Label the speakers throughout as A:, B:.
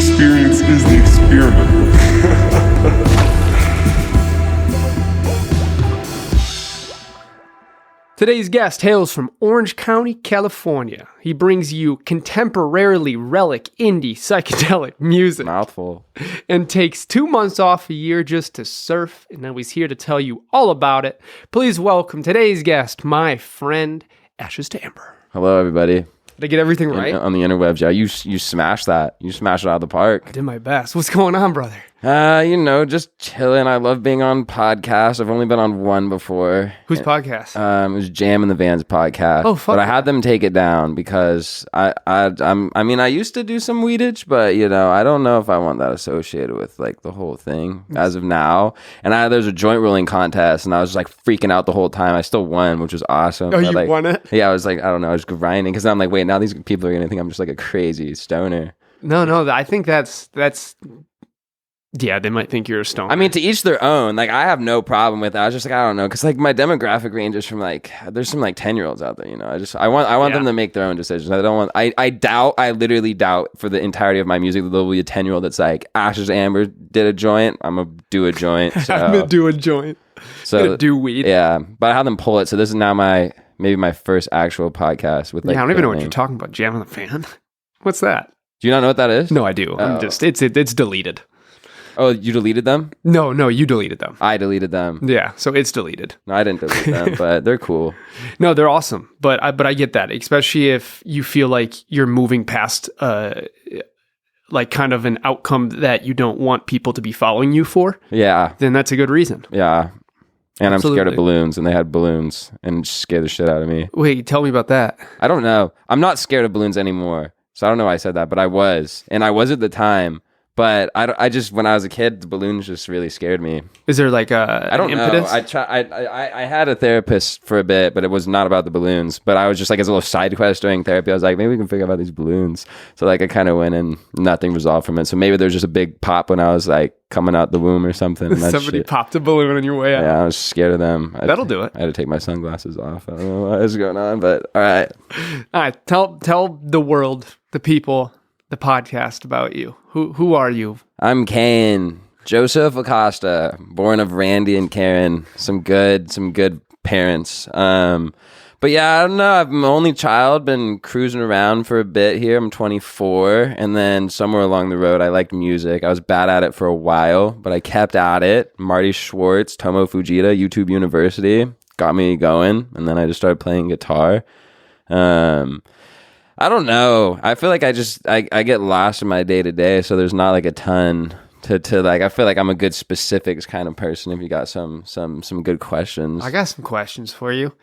A: experience is the experiment.
B: Today's guest hails from Orange County, California. He brings you contemporarily relic indie psychedelic music.
C: Mouthful.
B: And takes 2 months off a year just to surf. And now he's here to tell you all about it. Please welcome today's guest, my friend, Ashes to Amber.
C: Hello, everybody.
B: Did I get everything right?
C: On the interwebs, yeah. You smashed that. You smashed it out of the park.
B: I did my best. What's going on, brother?
C: Just chilling. I love being on podcasts. I've only been on one before.
B: Whose podcast?
C: It was Jam in the Van's podcast.
B: Oh, fuck.
C: But I had them take it down because I used to do some weedage, but I don't know if I want that associated with like the whole thing as of now. And there's a joint rolling contest, and I was like freaking out the whole time. I still won, which was awesome.
B: Oh, you won it?
C: Yeah, I was like, I don't know, I was grinding because I'm like, wait, now these people are gonna think I'm just like a crazy stoner.
B: No, I think that's. Yeah, they might think you're a stoner.
C: I mean, to each their own. Like, I have no problem with that. I was just like, I don't know, because like my demographic range is from like, there's some like 10-year-olds out there. I want them to make their own decisions. I don't want. I literally doubt for the entirety of my music that there'll be a 10-year-old that's like, Ashes Amber did a joint. I'm gonna do a joint. So.
B: I'm gonna do a joint.
C: So
B: gonna do weed.
C: Yeah, but I had them pull it. So this is now maybe my first actual podcast with like.
B: Yeah, I don't even know what you're talking about. Jam on the Fan. What's that?
C: Do you not know what that is?
B: No, I do.
C: Oh.
B: It's deleted.
C: Oh, you deleted them?
B: No, you deleted them.
C: I deleted them.
B: Yeah, so it's deleted.
C: No, I didn't delete them, but they're cool.
B: No, they're awesome. But I get that, especially if you feel like you're moving past like kind of an outcome that you don't want people to be following you for.
C: Yeah.
B: Then that's a good reason.
C: Yeah. And
B: Absolutely.
C: I'm scared of balloons, and they had balloons and just scared the shit out of me.
B: Wait, tell me about that.
C: I don't know. I'm not scared of balloons anymore. So I don't know why I said that, but I was. And I was at the time. But I just, when I was a kid, the balloons just really scared me.
B: Is there like
C: I don't
B: impetus?
C: know. I had a therapist for a bit, but it was not about the balloons. But I was just like, as a little side quest during therapy, I was like, maybe we can figure out about these balloons. So like I kind of went and nothing resolved from it. So maybe there's just a big pop when I was like coming out the womb or something. And
B: Somebody popped a balloon on your way out.
C: Yeah, I was scared of them.
B: That'll do it.
C: I had to take my sunglasses off. I don't know what is going on, but all right.
B: All right, tell the world, the people, the podcast about you. Who are you?
C: I'm Kane, Joseph Acosta, born of Randy and Karen. Some good parents. But yeah, I don't know. I'm an only child, been cruising around for a bit here. I'm 24, and then somewhere along the road, I liked music. I was bad at it for a while, but I kept at it. Marty Schwartz, Tomo Fujita, YouTube University got me going, and then I just started playing guitar. I don't know. I feel like I get lost in my day to day, so there's not like a ton to like. I feel like I'm a good specifics kind of person. If you got some good questions,
B: I got some questions for you.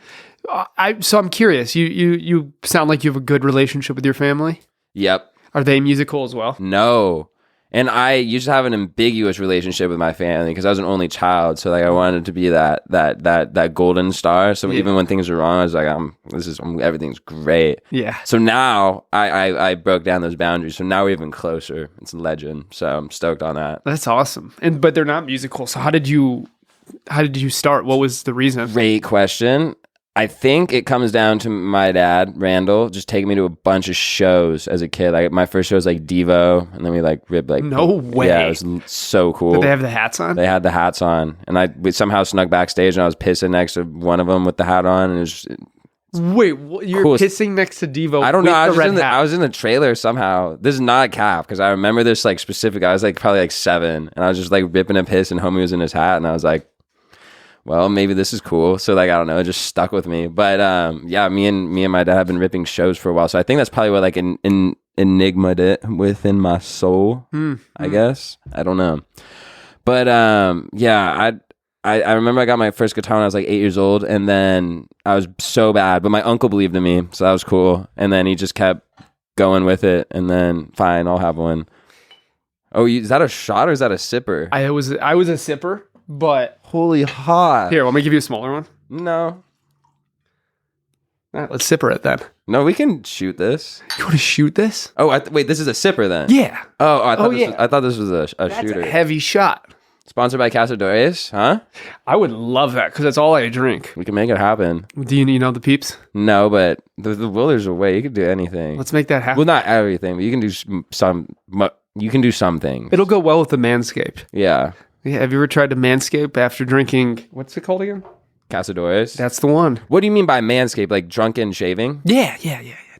B: So I'm curious. You sound like you have a good relationship with your family.
C: Yep.
B: Are they musical as well?
C: No. And I used to have an ambiguous relationship with my family because I was an only child. So like I wanted to be that golden star. So even when things are wrong, I was like, everything's great.
B: Yeah.
C: So now I broke down those boundaries. So now we're even closer. It's a legend. So I'm stoked on that.
B: That's awesome. But they're not musical. So how did you start? What was the reason?
C: Great question. I think it comes down to my dad, Randall, just taking me to a bunch of shows as a kid. Like my first show was like Devo, and then we like ripped like
B: no way.
C: Yeah, it was so cool.
B: Did they have the hats on?
C: They had the hats on, and we somehow snuck backstage, and I was pissing next to one of them with the hat on, and it was just,
B: wait, you're
C: cool.
B: Pissing next to Devo?
C: I don't know. I
B: I
C: was in the trailer somehow. This is not cap because I remember this like specific. I was like probably like 7, and I was just like ripping a piss, and homie was in his hat, and I was like, well, maybe this is cool. So like, I don't know, it just stuck with me. But yeah, me and my dad have been ripping shows for a while. So I think that's probably what like an enigma it within my soul, I guess. I don't know. But yeah, I remember I got my first guitar when I was like 8 years old, and then I was so bad, but my uncle believed in me, so that was cool. And then he just kept going with it, and then fine, I'll have one. Oh, is that a shot or is that a sipper?
B: I was a sipper. But
C: holy hot.
B: Here, want me to give you a smaller one?
C: No.
B: All right, let's sipper it then.
C: No, we can shoot this.
B: You want to shoot this?
C: Oh, wait, this is a sipper then?
B: Yeah.
C: I thought this was a
B: That's
C: shooter.
B: a heavy shot.
C: Sponsored by Cazadores, huh?
B: I would love that because that's all I drink.
C: We can make it happen.
B: Do you know the peeps?
C: No, but there's a way. You could do anything.
B: Let's make that happen.
C: Well, not everything, but you can do some you can do some things.
B: It'll go well with the Manscaped.
C: Yeah.
B: Yeah, have you ever tried to manscape after drinking, what's it called again?
C: Casadores.
B: That's the one.
C: What do you mean by manscape? Like drunken shaving?
B: Yeah.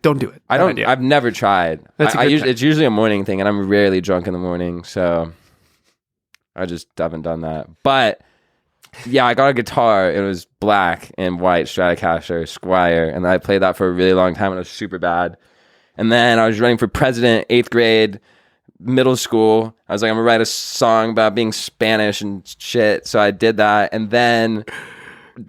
B: Don't do it.
C: I've never tried.
B: That's a good thing.
C: It's usually a morning thing, and I'm rarely drunk in the morning, so I just haven't done that. But yeah, I got a guitar. It was black and white Stratocaster Squire, and I played that for a really long time, and it was super bad. And then I was running for president, 8th grade, middle school. I was like, I'm gonna write a song about being Spanish and shit. So I did that, and then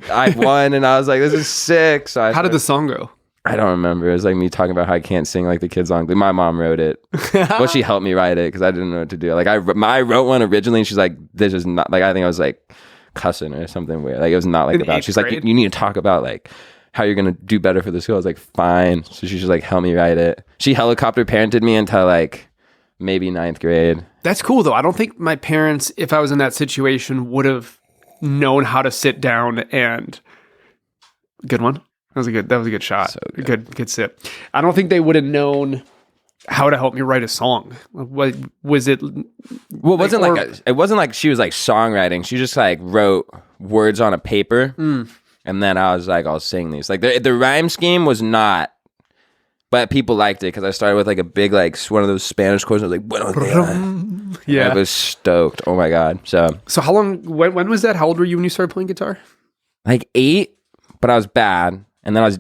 C: I won, and I was like, this is sick. So
B: How did the song go?
C: I don't remember. It was like me talking about how I can't sing like the kids on Glee. My mom wrote it. Well, she helped me write it because I didn't know what to do. Like I wrote one originally, and she's like, this is not like, I think I was like cussing or something weird. Like it was not like about. She's like, you need to talk about like how you're gonna do better for the school. I was like, fine. So she just like helped me write it. She helicopter parented me until like maybe 9th grade. That's
B: cool though. I don't think my parents, if I was in that situation, would have known how to sit down and good one. That was a good shot. So good sip. I don't think they would have known how to help me write a song. What was it?
C: Well, it wasn't like she was like songwriting. She just like wrote words on a paper, and then I was like, I'll sing these. Like the rhyme scheme was not, but people liked it because I started with like a big like one of those Spanish chords. I was like, buenos dias. Yeah, I was stoked. Oh my god. So
B: how long? When was that? How old were you when you started playing guitar?
C: Like 8, but I was bad. And then I was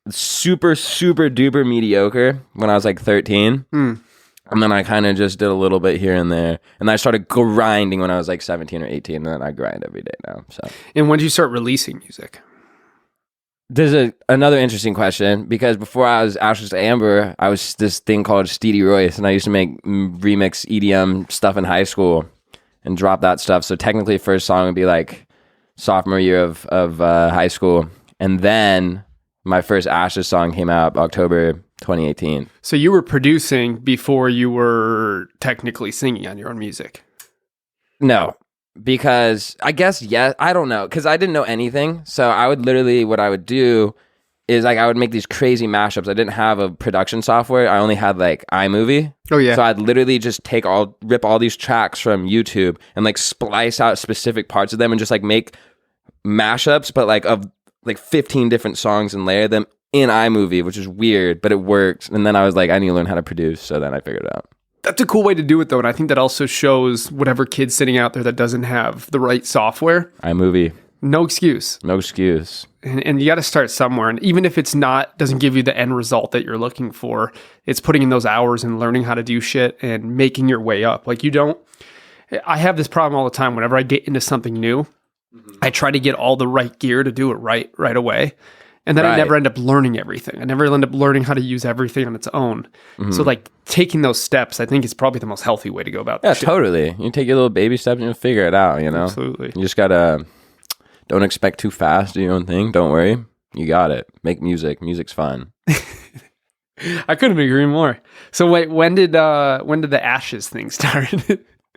C: super, super duper mediocre when I was like 13. And then I kind of just did a little bit here and there. And then I started grinding when I was like 17 or 18. And then I grind every day now. So.
B: And when did you start releasing music?
C: There's another interesting question. Because before I was Ashes to Amber, I was this thing called Steedy Royce. And I used to make remix EDM stuff in high school and drop that stuff. So technically first song would be like sophomore year of high school. And then my first Ashes song came out October 2018.
B: So you were producing before you were technically singing on your own music?
C: No, because I guess, yeah, I don't know. Because I didn't know anything. So I would literally, what I would do is like I would make these crazy mashups. I didn't have a production software. I only had like iMovie.
B: Oh, yeah.
C: So I'd literally just rip all these tracks from YouTube and like splice out specific parts of them and just like make mashups, but like of like 15 different songs and layer them in iMovie, which is weird, but it worked. And then I was like, I need to learn how to produce. So then I figured it out.
B: That's a cool way to do it though. And I think that also shows whatever kid's sitting out there that doesn't have the right software.
C: iMovie.
B: No excuse.
C: No excuse.
B: And you got to start somewhere. And even if it's doesn't give you the end result that you're looking for, it's putting in those hours and learning how to do shit and making your way up. Like I have this problem all the time. Whenever I get into something new, I try to get all the right gear to do it right away. And then I never end up learning everything. I never end up learning how to use everything on its own. So like taking those steps, I think is probably the most healthy way to go about this.
C: Yeah, totally. You take your little baby steps and you'll figure it out, you know?
B: Absolutely.
C: You just gotta, don't expect too fast, do your own thing. Don't worry. You got it. Make music. Music's fun.
B: I couldn't agree more. So wait, when did the Ashes thing start?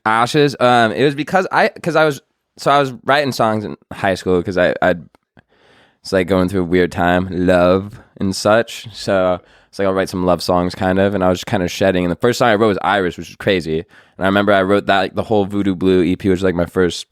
C: Ashes? It was because I was writing songs in high school because it's like going through a weird time, love and such. So it's like I'll write some love songs kind of, and I was just kind of shedding. And the first song I wrote was Iris, which was crazy. And I remember I wrote that, like the whole Voodoo Blue EP, which was like my first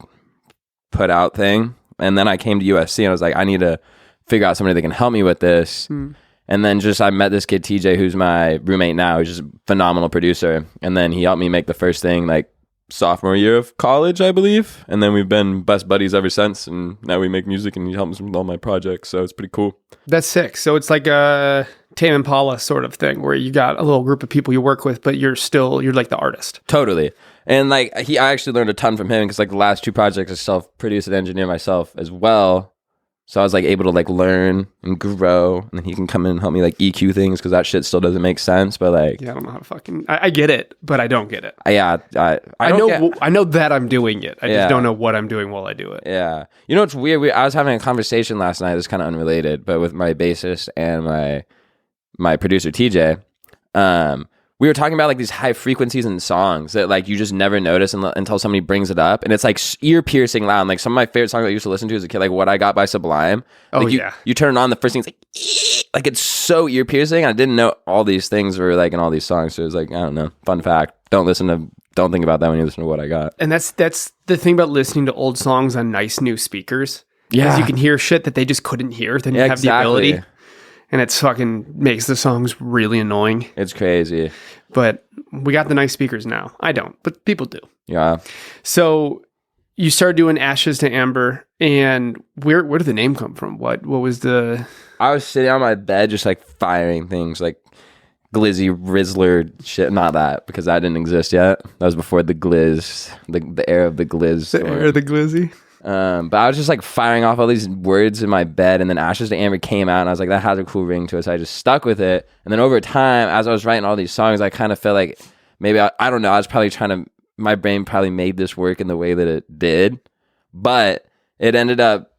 C: put out thing. And then I came to USC and I was like, I need to figure out somebody that can help me with this. And then I met this kid, TJ, who's my roommate now. He's just a phenomenal producer. And then he helped me make the first thing like sophomore year of college, I believe. And then we've been best buddies ever since. And now we make music and he helps me with all my projects. So it's pretty cool.
B: That's sick. So it's like a Tame Impala sort of thing where you got a little group of people you work with, but you're like the artist.
C: Totally. And like I actually learned a ton from him because like the last 2 projects I self-produced and engineer myself as well. So I was like able to like learn and grow, and then he can come in and help me like EQ things because that shit still doesn't make sense. But like,
B: yeah, I don't know how to fucking. I get it, but I don't get it. I know that I'm doing it. I just don't know what I'm doing while I do it.
C: Yeah, you know it's weird. I was having a conversation last night. It's kind of unrelated, but with my bassist and my producer TJ. We were talking about like these high frequencies in songs that like you just never notice until somebody brings it up, and it's like ear piercing loud. Like some of my favorite songs I used to listen to as a kid, like "What I Got" by Sublime.
B: Oh
C: like,
B: yeah,
C: you turn it on, the first thing it's like, like it's so ear piercing. I didn't know all these things were like in all these songs. So it was like, I don't know. Fun fact. Don't think about that when you listen to what I got.
B: And that's the thing about listening to old songs on nice new speakers.
C: Yeah.
B: Because you can hear shit that they just couldn't hear. Then you have the ability. And it's fucking makes the songs really annoying.
C: It's crazy.
B: But we got the nice speakers now. I don't, but people do.
C: Yeah.
B: So you started doing Ashes to Amber, and where did the name come from? What was the...
C: I was sitting on my bed just like firing things like glizzy, Rizzler shit. Not that, because that didn't exist yet. That was before the glizz, the era of the glizz.
B: The era of the glizzy?
C: But I was just like firing off all these words in my bed, and then Ashes to Amber came out, and I was like, that has a cool ring to it. So I just stuck with it. And then over time, as I was writing all these songs, I kind of felt like maybe, I don't know, I was probably my brain probably made this work in the way that it did. But it ended up,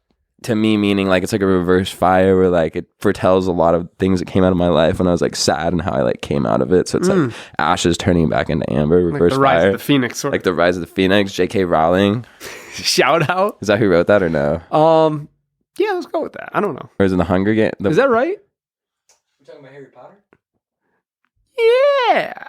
C: to me, meaning like it's like a reverse fire where like it foretells a lot of things that came out of my life when I was like sad and how I like came out of it. So it's like ashes turning back into amber, reverse
B: like the rise
C: fire.
B: Of the Phoenix.
C: Like the rise of the Phoenix, J.K. Rowling.
B: Shout out.
C: Is that who wrote that or no?
B: Yeah, let's go with that. I don't know.
C: Or is it the Hunger Games?
B: Is that right?
D: We're talking about Harry Potter?
B: Yeah.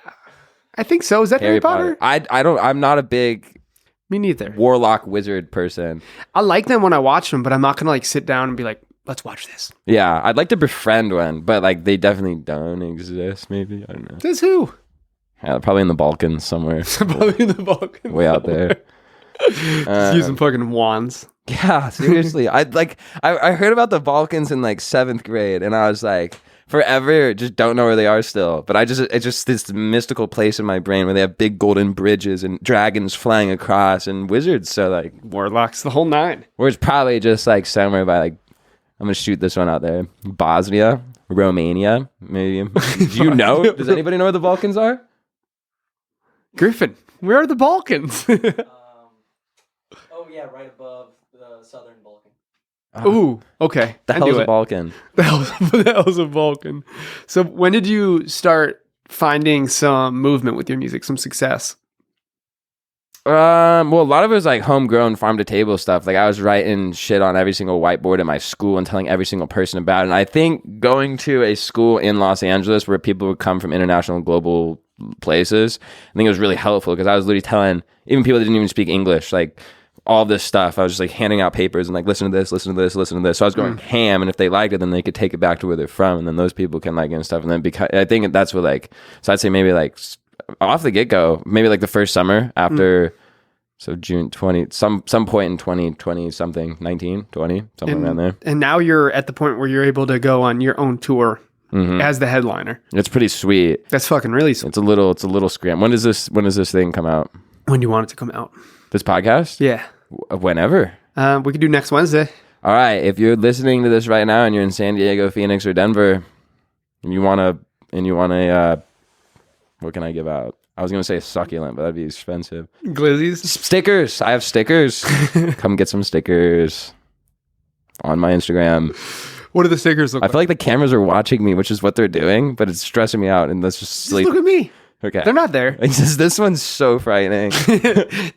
B: I think so. Is that Harry Potter?
C: I'm not a big
B: Me neither.
C: warlock wizard person.
B: I like them when I watch them, but I'm not going to like sit down and be like, let's watch this.
C: Yeah, I'd like to befriend one, but like they definitely don't exist, maybe. I don't know.
B: Says who?
C: Yeah, probably in the Balkans somewhere.
B: Probably in the Balkans.
C: Way out there.
B: Just using fucking wands.
C: Yeah, seriously. I heard about the Balkans in like 7th grade, and I was like, forever, just don't know where they are still. But it's just this mystical place in my brain where they have big golden bridges and dragons flying across and wizards. So like
B: Warlocks, the whole nine.
C: where it's probably just like somewhere by like, I'm gonna shoot this one out there. Bosnia, Romania, maybe. Do you know? Does anybody know where the Balkans are?
B: Griffin, where are the Balkans?
D: Oh yeah, right above the southern Balkan.
B: Ooh, okay.
C: The
B: I
C: hell
B: knew
C: is a
B: it.
C: Balkan?
B: The hell's a Balkan? So when did you start finding some movement with your music, some success?
C: Well, a lot of it was like homegrown farm to table stuff. Like I was writing shit on every single whiteboard at my school and telling every single person about it. And I think going to a school in Los Angeles where people would come from international and global places, I think it was really helpful because I was literally telling even people that didn't even speak English, like all this stuff. I was just like handing out papers and like, listen to this, listen to this, listen to this. So I was going ham, and if they liked it, then they could take it back to where they're from, and then those people can like it and stuff. And then because I think that's what like, so I'd say maybe like off the get go, maybe like the first summer after, so June 20, some point in 2020 something, 19, 20, something around there.
B: And now you're at the point where you're able to go on your own tour as the headliner.
C: It's pretty sweet.
B: That's fucking really sweet.
C: It's a little scram. When does this thing come out?
B: When do you want it to come out?
C: This podcast?
B: Yeah.
C: Whenever.
B: We could do next Wednesday.
C: All right. If you're listening to this right now and you're in San Diego, Phoenix, or Denver, and you want a, what can I give out? I was going to say succulent, but that'd be expensive.
B: Glizzies?
C: Stickers. I have stickers. Come get some stickers on my Instagram.
B: What do the stickers look
C: I
B: like?
C: feel like the cameras are watching me, which is what they're doing, but it's stressing me out, and let's just sleep.
B: Look at me.
C: Okay.
B: They're not there.
C: This one's so frightening.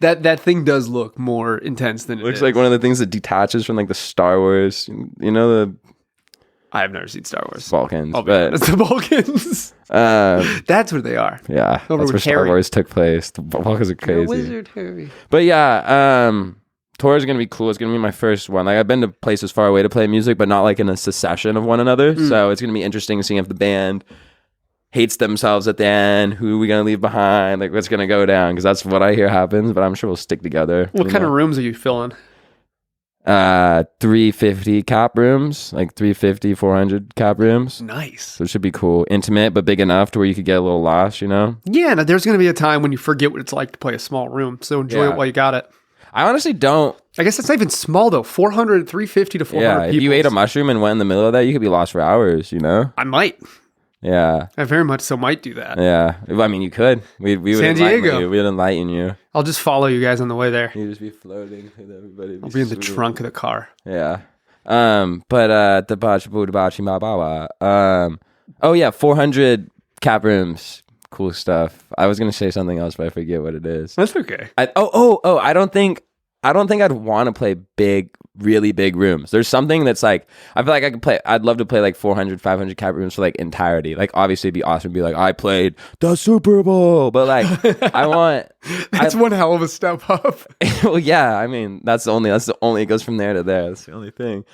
B: That thing does look more intense than it
C: Looks
B: is.
C: like one of the things that detaches from like the Star Wars, you know, the
B: I have never seen Star Wars.
C: Balkans.
B: I'll be
C: But
B: honest, the Balkans. That's where they are.
C: yeah,
B: Over
C: that's
B: with
C: where Star
B: Harry.
C: Wars took place. The Balkans are
B: You're a
C: crazy.
B: wizard, Harry.
C: But yeah, tour is gonna be cool. It's gonna be my first one. Like I've been to places far away to play music, but not like in a succession of one another. So it's gonna be interesting seeing if the band hates themselves at the end. Who are we gonna leave behind? Like what's gonna go down? Because that's what I hear happens. But I'm sure we'll stick together.
B: What kind of rooms are you filling?
C: 350 cap rooms, like 350, 400 cap rooms.
B: Nice.
C: So it should be cool. Intimate, but big enough to where you could get a little lost, you know?
B: Yeah, now there's going to be a time when you forget what it's like to play a small room. So enjoy
C: Yeah.
B: it while you got it.
C: I honestly don't.
B: I guess it's not even small though. 350 to 400
C: Yeah, if
B: people.
C: you ate a mushroom and went in the middle of that, you could be lost for hours, you know?
B: I might.
C: Yeah.
B: I very much so might do that.
C: Yeah. I mean, you could. We would
B: San
C: enlighten
B: Diego.
C: you. We'd enlighten you.
B: I'll just follow you guys on the way there.
C: You'd just be floating with everybody.
B: I'll be in the trunk of the car.
C: Yeah. But the bachi ma bawa. Oh yeah, 400 cap rooms. Cool stuff. I was gonna say something else, but I forget what it is.
B: That's okay.
C: I don't think I'd want to play big really big rooms. There's something that's like, I feel like I'd love to play like 400, 500 cap rooms for like entirety. Like obviously it'd be awesome to be like, I played the Super Bowl, but like I want.
B: That's one hell of a step up.
C: Well, yeah, I mean, that's the only, it goes from there to there. That's the only thing.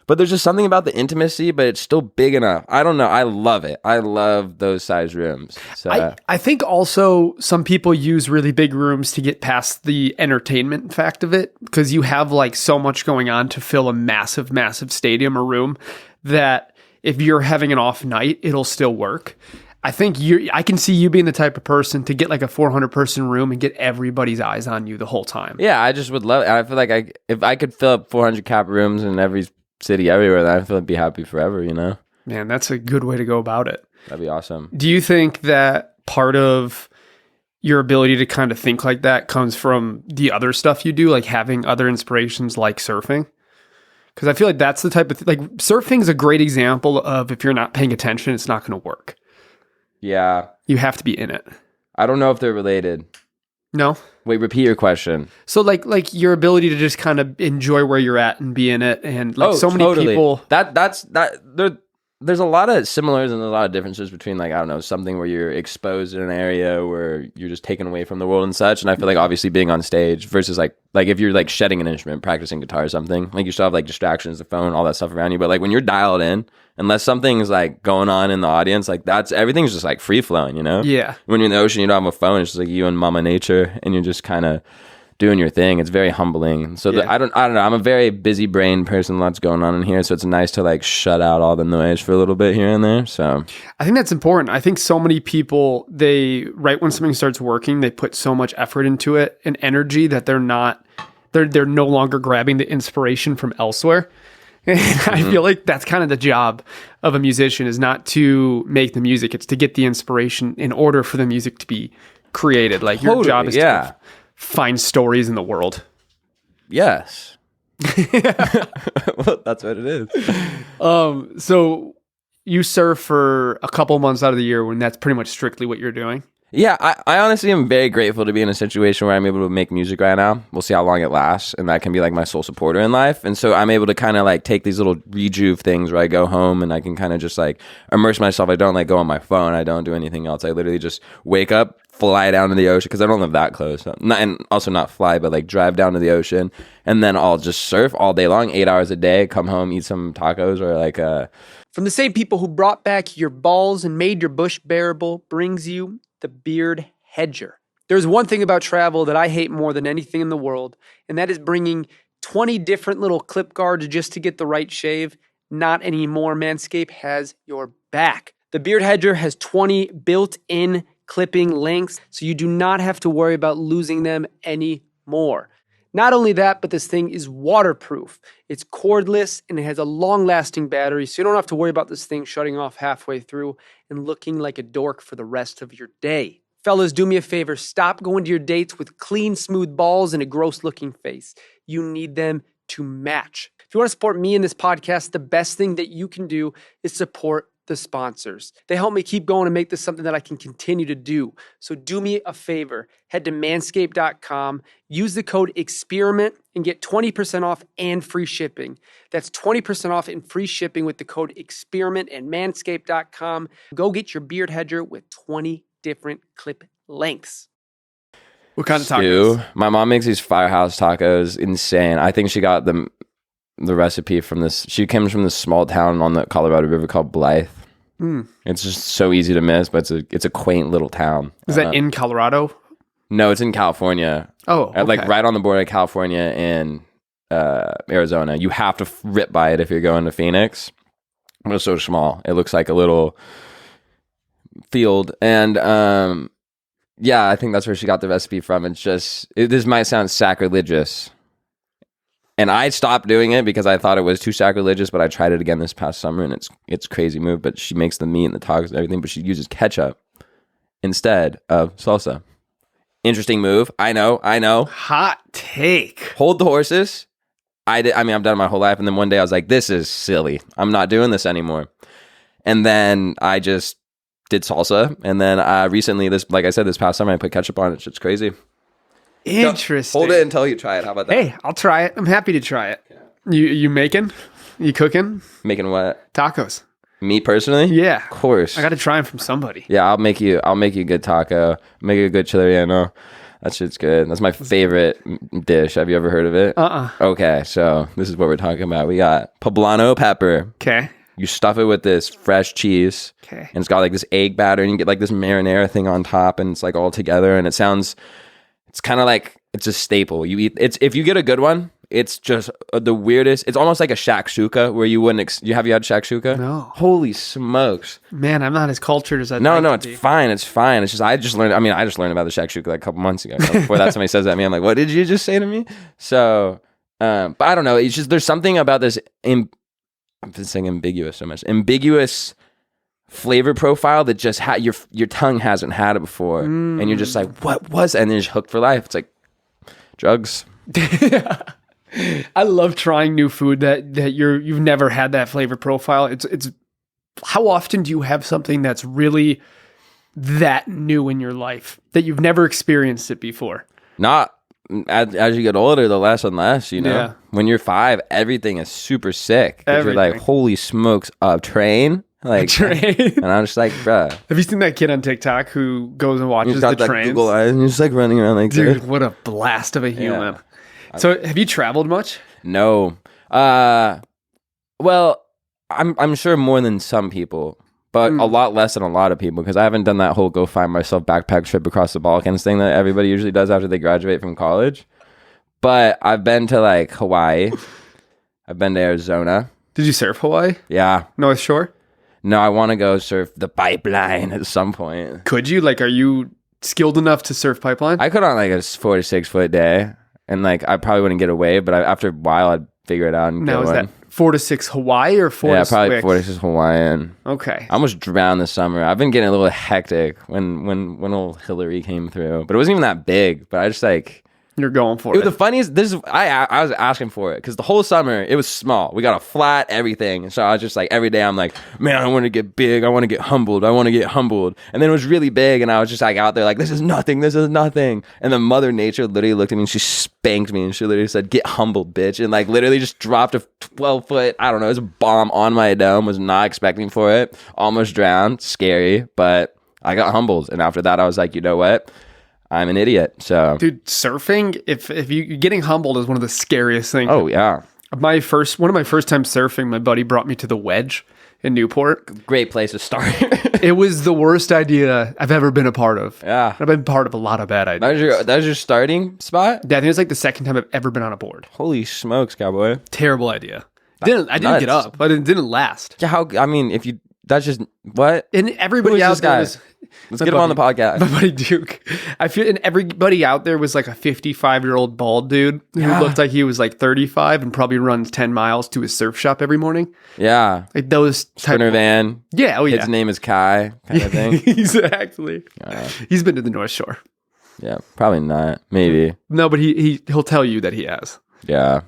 C: But there's just something about the intimacy, but it's still big enough. I don't know. I love it. I love those size rooms. So
B: I think also some people use really big rooms to get past the entertainment fact of it, because you have like so much going on to fill a massive, massive stadium or room that if you're having an off night, it'll still work. I think I can see you being the type of person to get like a 400 person room and get everybody's eyes on you the whole time.
C: Yeah, I just would love it. I feel like if I could fill up 400 cap rooms in every city everywhere, then I feel like I'd be happy forever, you know?
B: Man, that's a good way to go about it.
C: That'd be awesome.
B: Do you think that part of your ability to kind of think like that comes from the other stuff you do, like having other inspirations like surfing? Because I feel like that's the type of like surfing is a great example of if you're not paying attention, it's not going to work.
C: Yeah.
B: You have to be in it.
C: I don't know if they're related.
B: No?
C: Wait, repeat your question.
B: So like your ability to just kind of enjoy where you're at and be in it, and like so many
C: totally.
B: people.
C: There's a lot of similarities and a lot of differences between like, I don't know, something where you're exposed in an area where you're just taken away from the world and such. And I feel like obviously being on stage versus like if you're like shedding an instrument, practicing guitar or something, like you still have like distractions, the phone, all that stuff around you. But like when you're dialed in, unless something's like going on in the audience, like everything's just like free flowing, you know?
B: Yeah.
C: When you're in the ocean, you don't have a phone. It's just like you and Mama Nature, and you're just kind of doing your thing. It's very humbling. So I don't know. I'm a very busy brain person. Lots going on in here. So it's nice to like shut out all the noise for a little bit here and there. So
B: I think that's important. I think so many people, right when something starts working, they put so much effort into it and energy that they're no longer grabbing the inspiration from elsewhere. And I feel like that's kind of the job of a musician, is not to make the music. It's to get the inspiration in order for the music to be created. Like your job is to find stories in the world.
C: Yes. Well, that's what it is.
B: So you surf for a couple months out of the year when that's pretty much strictly what you're doing?
C: Yeah, I honestly am very grateful to be in a situation where I'm able to make music right now. We'll see how long it lasts, and that can be like my sole supporter in life. And so I'm able to kind of like take these little rejuve things where I go home and I can kind of just like immerse myself. I don't like go on my phone. I don't do anything else. I literally just wake up, fly down to the ocean, because I don't live that close. And also not fly, but like drive down to the ocean, and then I'll just surf all day long, 8 hours a day, come home, eat some tacos or like
E: From the same people who brought back your balls and made your bush bearable brings you the Beard Hedger. There's one thing about travel that I hate more than anything in the world, and that is bringing 20 different little clip guards just to get the right shave. Not anymore. Manscaped has your back. The Beard Hedger has 20 built-in clipping lengths, so you do not have to worry about losing them anymore. Not only that, but this thing is waterproof. It's cordless and it has a long-lasting battery, so you don't have to worry about this thing shutting off halfway through and looking like a dork for the rest of your day. Fellas, do me a favor. Stop going to your dates with clean, smooth balls and a gross-looking face. You need them to match. If you want to support me in this podcast, the best thing that you can do is support the sponsors. They help me keep going and make this something that I can continue to do. So do me a favor. Head to manscaped.com, use the code EXPERIMENT, and get 20% off and free shipping. That's 20% off and free shipping with the code EXPERIMENT at manscaped.com. Go get your beard hedger with 20 different clip lengths.
B: What kind of tacos?
C: My mom makes these firehouse tacos. Insane. I think she got the recipe from this. She comes from this small town on the Colorado River called Blythe. It's just so easy to miss, but it's a quaint little town.
B: Is that in Colorado?
C: No, it's in California.
B: Oh, okay.
C: Like right on the border of California and Arizona. You have to rip by it if you're going to Phoenix. It's so small. It looks like a little field. And yeah, I think that's where she got the recipe from. It's just, this might sound sacrilegious. And I stopped doing it because I thought it was too sacrilegious, but I tried it again this past summer, and it's a crazy move. But she makes the meat and the tacos and everything, but she uses ketchup instead of salsa. Interesting move. I know.
B: Hot take.
C: Hold the horses. I've done it my whole life, and then one day I was like, this is silly. I'm not doing this anymore. And then I just did salsa, and then recently, like I said, this past summer, I put ketchup on it. It's crazy.
B: Interesting.
C: Hold it until you try it. How about that?
B: Hey, I'll try it. I'm happy to try it. You making? You cooking?
C: Making what?
B: Tacos.
C: Me personally?
B: Yeah.
C: Of course.
B: I got to try them from somebody.
C: Yeah, I'll make you a good taco. Make you a good chile relleno. That shit's good. That's my favorite dish. Have you ever heard of it? Okay, so this is what we're talking about. We got poblano pepper.
B: Okay.
C: You stuff it with this fresh cheese.
B: Okay.
C: And it's got like this egg batter, and you get like this marinara thing on top, and it's like all together, and it's kind of like it's a staple. You eat it's if you get a good one, it's just the weirdest. It's almost like a shakshuka where you wouldn't. Have you had shakshuka?
B: No.
C: Holy smokes!
B: Man, I'm not as cultured as I'd
C: No,
B: like
C: no,
B: to
C: it's
B: be.
C: fine. It's fine. It's just I just learned about the shakshuka like a couple months ago. Before that, somebody says that to me, I'm like, what did you just say to me? So, but I don't know. It's just there's something about this. I'm been saying ambiguous so much. Ambiguous flavor profile that just your tongue hasn't had it before, and you're just like, what was? And then you're just hooked for life. It's like drugs.
B: I love trying new food that you've never had that flavor profile. It's how often do you have something that's really that new in your life that you've never experienced it before?
C: Not as you get older, the less and less. You know,
B: Yeah.
C: when you're 5, everything is super sick. 'Cause you're like,
B: Everything.
C: holy smokes, a train. Like,
B: Train.
C: and I'm just like, bruh.
B: Have you seen that kid on TikTok who goes and
C: He's
B: watches
C: got
B: the
C: that
B: trains?
C: Google eyes, and he's just like running around like
B: Dude,
C: this.
B: what a blast of a human. So, have you traveled much?
C: No. Well, I'm sure more than some people, but a lot less than a lot of people, because I haven't done that whole go find myself backpack trip across the Balkans thing that everybody usually does after they graduate from college. But I've been to like Hawaii. I've been to Arizona.
B: Did you surf Hawaii?
C: Yeah.
B: North Shore?
C: No, I want to go surf the pipeline at some point.
B: Could you? Like, are you skilled enough to surf pipeline?
C: I could on like a 4 to 6 foot day, and like I probably wouldn't get a wave, but after a while I'd figure it out and
B: Now,
C: get
B: is
C: one.
B: that 4 to 6 Hawaii or 4
C: Yeah,
B: to
C: probably
B: 6?
C: 4 to 6 Hawaiian.
B: Okay.
C: I almost drowned this summer. I've been getting a little hectic when old Hillary came through, but it wasn't even that big. But I just like
B: You're going for
C: the
B: it.
C: funniest. I was asking for it because the whole summer it was small. We got a flat everything, and so I was just like every day I'm like, man, I want to get big. I want to get humbled. I want to get humbled. And then it was really big, and I was just like out there like this is nothing. This is nothing. And then Mother Nature literally looked at me and she spanked me and she literally said, "Get humbled, bitch," and like literally just dropped a 12-foot. I don't know. It was a bomb on my dome. Was not expecting for it. Almost drowned. Scary, but I got humbled, and after that I was like, you know what? I'm an idiot. So,
B: Dude, surfing, if you getting humbled is one of the scariest things.
C: oh yeah,
B: One of my first times surfing, my buddy brought me to the Wedge in Newport.
C: great place to start.
B: It was the worst idea I've ever been a part of.
C: Yeah.
B: I've been part of a lot of bad ideas.
C: That was your starting spot?
B: Yeah, I think it's like the second time I've ever been on a board.
C: Holy smokes, cowboy.
B: Terrible idea. I didn't get
C: nuts.
B: up, but it didn't last.
C: Yeah, that's just what?
B: And
C: Who
B: everybody
C: is
B: out
C: this
B: there
C: guy?
B: was
C: Let's get him on the podcast.
B: my buddy Duke. I feel, and everybody out there was like a 55-year-old bald dude who
C: Yeah.
B: looked like he was like 35 and probably runs 10 miles to his surf shop every morning.
C: Yeah.
B: Like those type
C: Sprinter
B: of,
C: van.
B: yeah, oh yeah.
C: His name is Kai, kind of thing.
B: Exactly. He's been to the North Shore.
C: Yeah, probably not. Maybe.
B: No, but he'll tell you that he has.
C: Yeah.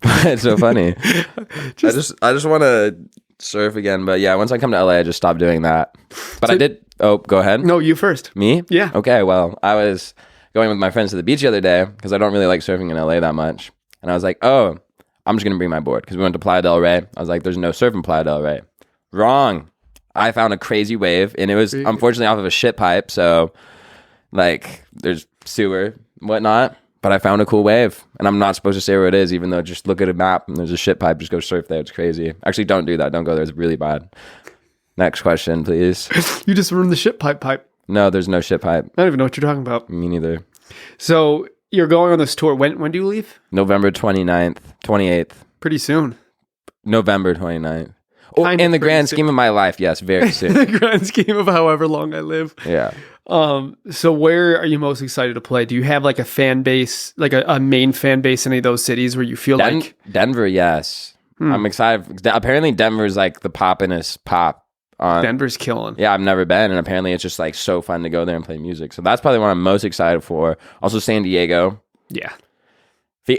C: It's so funny. I just want to surf again, but yeah, once I come to LA, I just stopped doing that. But I did. Oh, go ahead.
B: No, you first.
C: Me?
B: Yeah.
C: Okay, well, I was going with my friends to the beach the other day because I don't really like surfing in LA that much. And I was like, oh, I'm just going to bring my board because we went to Playa del Rey. I was like, there's no surf in Playa del Rey. Wrong. I found a crazy wave and it was unfortunately off of a shit pipe. So, like, there's sewer, whatnot. But I found a cool wave and I'm not supposed to say where it is, even though just look at a map and there's a shit pipe. Just go surf there. It's crazy. Actually, don't do that. Don't go there. It's really bad. Next question, please.
B: You just ruined the shit pipe.
C: No, there's no shit pipe.
B: I don't even know what you're talking about.
C: Me neither.
B: So you're going on this tour. When do you leave?
C: November 29th, 28th.
B: Pretty soon.
C: November 29th. Oh,
B: Kind
C: in
B: of
C: the grand
B: pretty
C: scheme of my life, yes, very
B: In
C: soon.
B: the grand scheme of however long I live.
C: Yeah.
B: So where are you most excited to play? Do you have like a fan base, like a main fan base in any of those cities where you feel like
C: Denver, yes. I'm excited. Apparently Denver is like the poppinest pop on.
B: Denver's killing?
C: Yeah, I've never been, and apparently it's just like so fun to go there and play music. So that's probably what I'm most excited for. Also San Diego.
B: Yeah.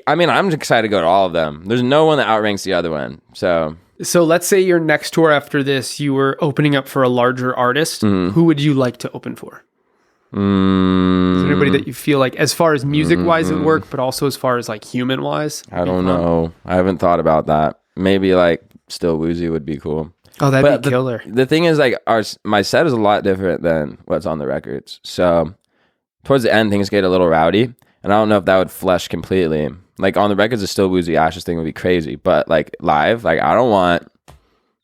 C: I mean, I'm excited to go to all of them. There's no one that outranks the other one. So
B: let's say your next tour after this, you were opening up for a larger artist. Who would you like to open for? Is there anybody that you feel like, as far as music wise, would work, but also as far as like human wise?
C: I don't know. I haven't thought about that. Maybe like Still Woozy would be cool.
B: Oh, that'd be killer.
C: The thing is, like, my set is a lot different than what's on the records. So towards the end, things get a little rowdy, and I don't know if that would flesh completely. Like on the records, the Still Woozy Ashes thing would be crazy, but like live, like I don't want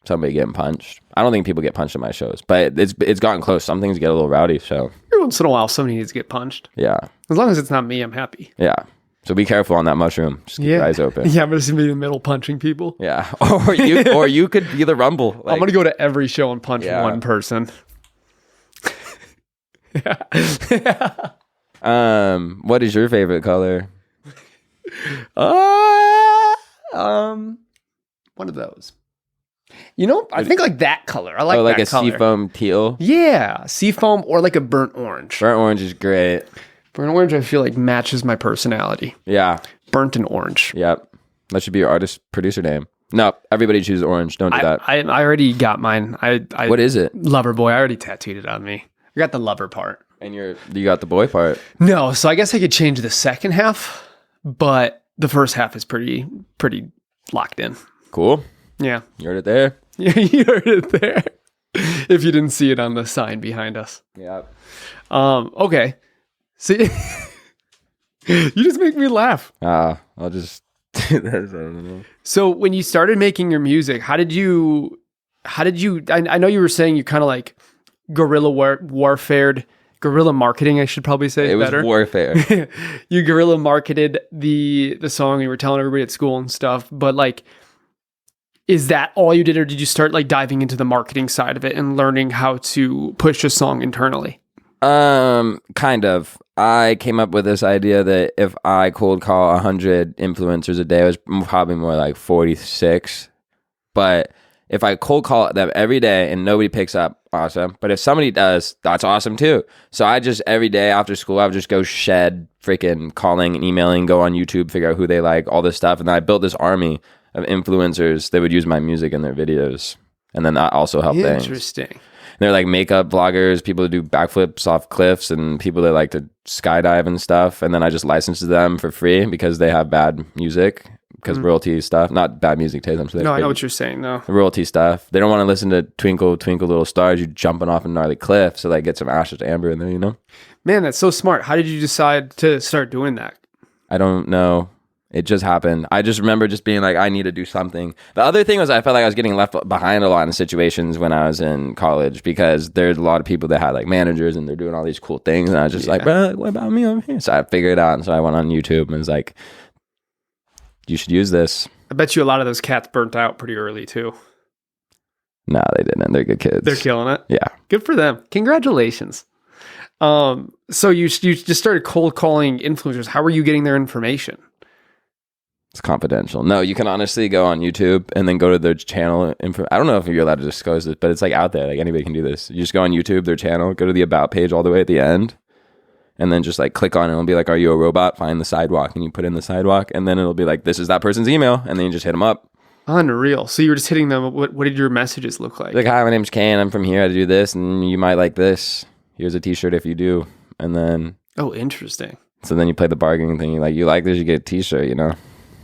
C: somebody getting punched. I don't think people get punched at my shows, but it's gotten close. Some things get a little rowdy, so
B: Every once in a while, somebody needs to get punched.
C: yeah,
B: As long as it's not me, I'm happy.
C: yeah. So be careful on that mushroom. Just keep your eyes open.
B: Yeah, I'm just gonna be in the middle punching people.
C: Yeah, or you could be the rumble. Like,
B: I'm gonna go to every show and punch
C: Yeah.
B: one person.
C: What is your favorite color?
B: One of those. You know, I think like that color. I like
C: like
B: that
C: a
B: color.
C: seafoam teal.
B: Yeah, seafoam or like a burnt orange.
C: Burnt orange is great.
B: Burnt orange, I feel like matches my personality.
C: Yeah.
B: Burnt and orange.
C: Yep. That should be your artist producer name. No, everybody chooses orange. Don't do that.
B: I already got mine. I
C: What is it?
B: Lover boy. I already tattooed it on me. I got the lover part.
C: And you got the boy part.
B: No, so I guess I could change the second half, but the first half is pretty locked in.
C: Cool.
B: Yeah.
C: You heard it there.
B: Yeah, you heard it there. If you didn't see it on the sign behind us.
C: Yeah.
B: Okay. See, you just make me laugh.
C: I'll just do this. I don't know.
B: So when you started making your music, how did you, I know you were saying you kind of like guerrilla warfared, guerrilla marketing, I should probably say
C: It was
B: better.
C: warfare.
B: You guerrilla marketed the song, you were telling everybody at school and stuff, but like, is that all you did, or did you start like diving into the marketing side of it and learning how to push a song internally?
C: Kind of. I came up with this idea that if I cold call 100 influencers a day, it was probably more like 46. But if I cold call them every day and nobody picks up, awesome. But if somebody does, that's awesome too. So I just, every day after school, I would just go shed freaking calling and emailing, go on YouTube, figure out who they like, all this stuff. And then I built this army of influencers that would use my music in their videos. And then that also helped things.
B: Interesting.
C: They're like makeup vloggers, people that do backflips off cliffs, and people that like to skydive and stuff. And then I just licensed them for free because they have bad music, because royalty stuff, not bad music taste.
B: No, I know what you're saying though.
C: Royalty stuff. They don't want to listen to Twinkle, Twinkle Little Stars, you jumping off a gnarly cliff. So like get some Ashes to Amber in there, you know?
B: Man, that's so smart. How did you decide to start doing that?
C: I don't know. It just happened. I just remember just being like, I need to do something. The other thing was I felt like I was getting left behind a lot in situations when I was in college, because there's a lot of people that had like managers and they're doing all these cool things. And I was just like, bro, what about me over here? So I figured it out. And so I went on YouTube and was like, you should use this.
B: I bet you a lot of those cats burnt out pretty early too.
C: No, they didn't. They're good kids.
B: They're killing it.
C: Yeah.
B: Good for them. Congratulations. So you just started cold calling influencers. How were you getting their information?
C: It's confidential. No, you can honestly go on YouTube and then go to their channel. I don't know if you're allowed to disclose this, but it's like out there. Like anybody can do this. You just go on YouTube, their channel, go to the about page all the way at the end, and then just like click on it. It'll be like, are you a robot? Find the sidewalk. And you put in the sidewalk, and then it'll be like, this is that person's email. And then you just hit them up.
B: Unreal. So you were just hitting them. What did your messages look like?
C: Like, hi, my name's Kane. I'm from here. I do this, and you might like this. Here's a t-shirt if you do. And then,
B: oh, interesting.
C: so then you play the bargaining thing. You like this, you get a t-shirt, you know?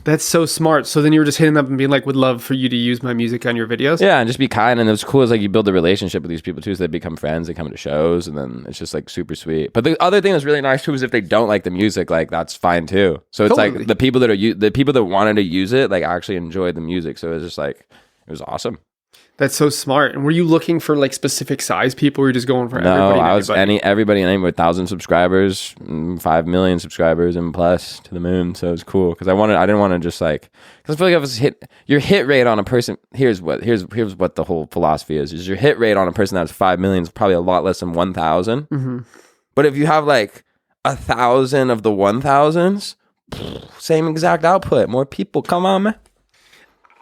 B: That's so smart. So then you were just hitting them up and being like, would love for you to use my music on your videos?
C: Yeah, and just be kind. And what's cool is like you build a relationship with these people too, so they become friends, they come to shows, and then it's just like super sweet. But the other thing that's really nice too is if they don't like the music, like that's fine too. So it's
B: Totally.
C: like the people that wanted to use it, like actually enjoyed the music. So it was just like, it was awesome.
B: That's so smart. And were you looking for like specific size people, or were you just going for
C: No,
B: everybody?
C: I was
B: anybody?
C: everybody and anybody with 1,000 subscribers, 5 million subscribers, and plus to the moon. So it was cool because I didn't want to just like, because I feel like if it's your hit rate on a person. Here's what the whole philosophy is your hit rate on a person that's 5 million is probably a lot less than 1,000.
B: Mm-hmm.
C: But if you have like 1,000 of the 1,000s, same exact output. More people, come on, man.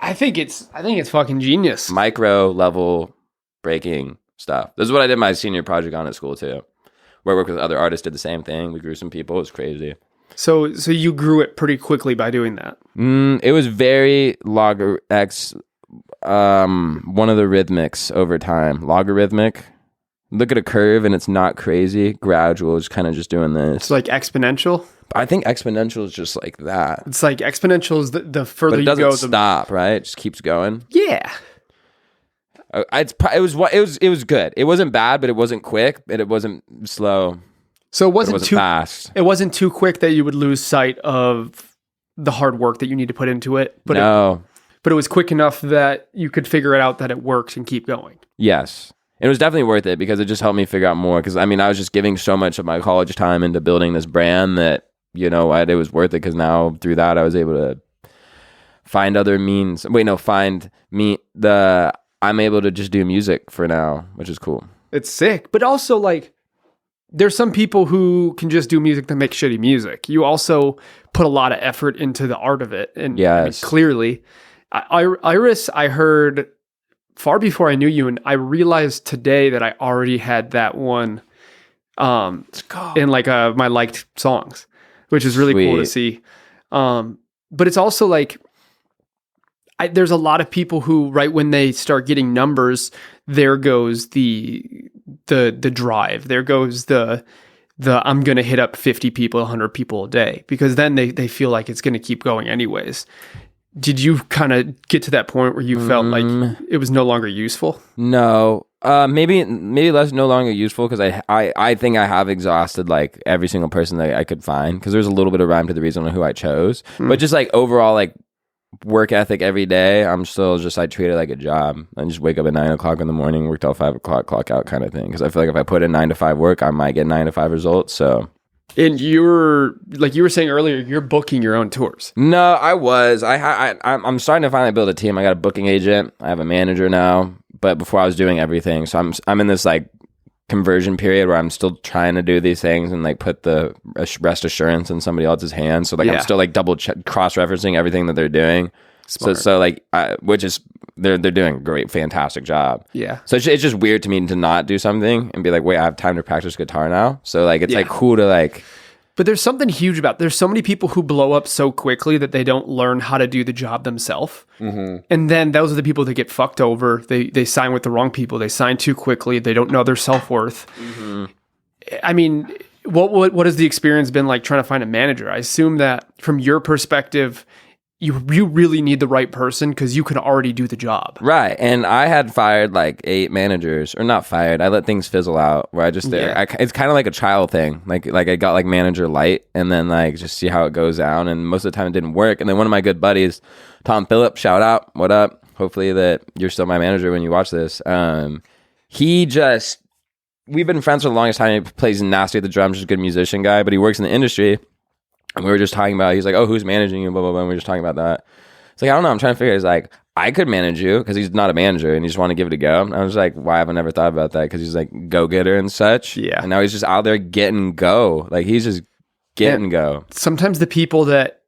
B: I think it's fucking genius.
C: Micro level breaking stuff. This is what I did my senior project on at school too, where I worked with other artists, did the same thing. We grew some people. It was crazy.
B: So you grew it pretty quickly by doing that.
C: It was very one of the rhythmics over time. Logarithmic. look at a curve and it's not crazy, gradual, is kind of just doing this.
B: It's like exponential.
C: I think exponential is just like that.
B: It's like exponential is the further
C: But it
B: you
C: doesn't
B: go,
C: stop, right? It just keeps going.
B: Yeah.
C: It was good. It wasn't bad, but it wasn't quick, but it wasn't slow.
B: So it
C: It
B: wasn't
C: wasn't
B: too
C: fast.
B: It wasn't too quick that you would lose sight of the hard work that you need to put into it. But
C: No.
B: but it was quick enough that you could figure it out that it works and keep going.
C: Yes. It was definitely worth it because it just helped me figure out more. Because I mean, I was just giving so much of my college time into building this brand that, you know what, it was worth it. Because now through that, I was able to find other means. I'm able to just do music for now, which is cool.
B: It's sick. But also, like, there's some people who can just do music that make shitty music. You also put a lot of effort into the art of it. And I mean,
C: Yes.
B: clearly, Iris, I heard far before I knew you, and I realized today that I already had that one in like my liked songs, which is really cool to see. But it's also like, there's a lot of people who, right when they start getting numbers, there goes the drive. There goes the I'm going to hit up 50 people, 100 people a day, because then they feel like it's going to keep going anyways. Did you kind of get to that point where you felt like it was no longer useful?
C: No. Maybe less no longer useful because I think I have exhausted like every single person that I could find, because there's a little bit of rhyme to the reason on who I chose. But just like overall like work ethic every day, I'm still just, I treat it like a job. I just wake up at 9 o'clock in the morning, work till 5 o'clock, clock out kind of thing. Because I feel like if I put in 9 to 5 work, I might get 9 to 5 results. So.
B: And you're, like you were saying earlier, you're booking your own tours.
C: No, I was. I'm starting to finally build a team. I got a booking agent. I have a manager now. But before I was doing everything, so I'm in this like conversion period where I'm still trying to do these things and like put the rest assurance in somebody else's hands. So like I'm still like double cross referencing everything that they're doing. Smart. So like which is they're doing a great, fantastic job. Yeah. So it's just weird to me to not do something and be like, wait, I have time to practice guitar now. So like it's like cool to like.
B: But there's something huge about, there's so many people who blow up so quickly that they don't learn how to do the job themselves. Mm-hmm. And then those are the people that get fucked over. They sign with the wrong people. They sign too quickly. They don't know their self-worth. Mm-hmm. I mean, what has the experience been like trying to find a manager? I assume that from your perspective, you really need the right person because you can already do the job.
C: Right. And I had fired like 8 managers, or not fired. I let things fizzle out where I just, it's kind of like a trial thing. Like I got like manager light and then like just see how it goes down. And most of the time it didn't work. And then one of my good buddies, Tom Phillip, shout out, what up? Hopefully that you're still my manager when you watch this. We've been friends for the longest time. He plays nasty at the drums, just a good musician guy, but he works in the industry. And we were just talking about, he's like, oh, who's managing you? Blah, blah, blah. And we were just talking about that. It's like, I don't know. I'm trying to figure it. He's like, I could manage you, because he's not a manager and he just want to give it a go. And I was like, why have I never thought about that? Because he's like go-getter and such. Yeah. And now he's just out there getting go. Like he's just getting go.
B: Sometimes the people that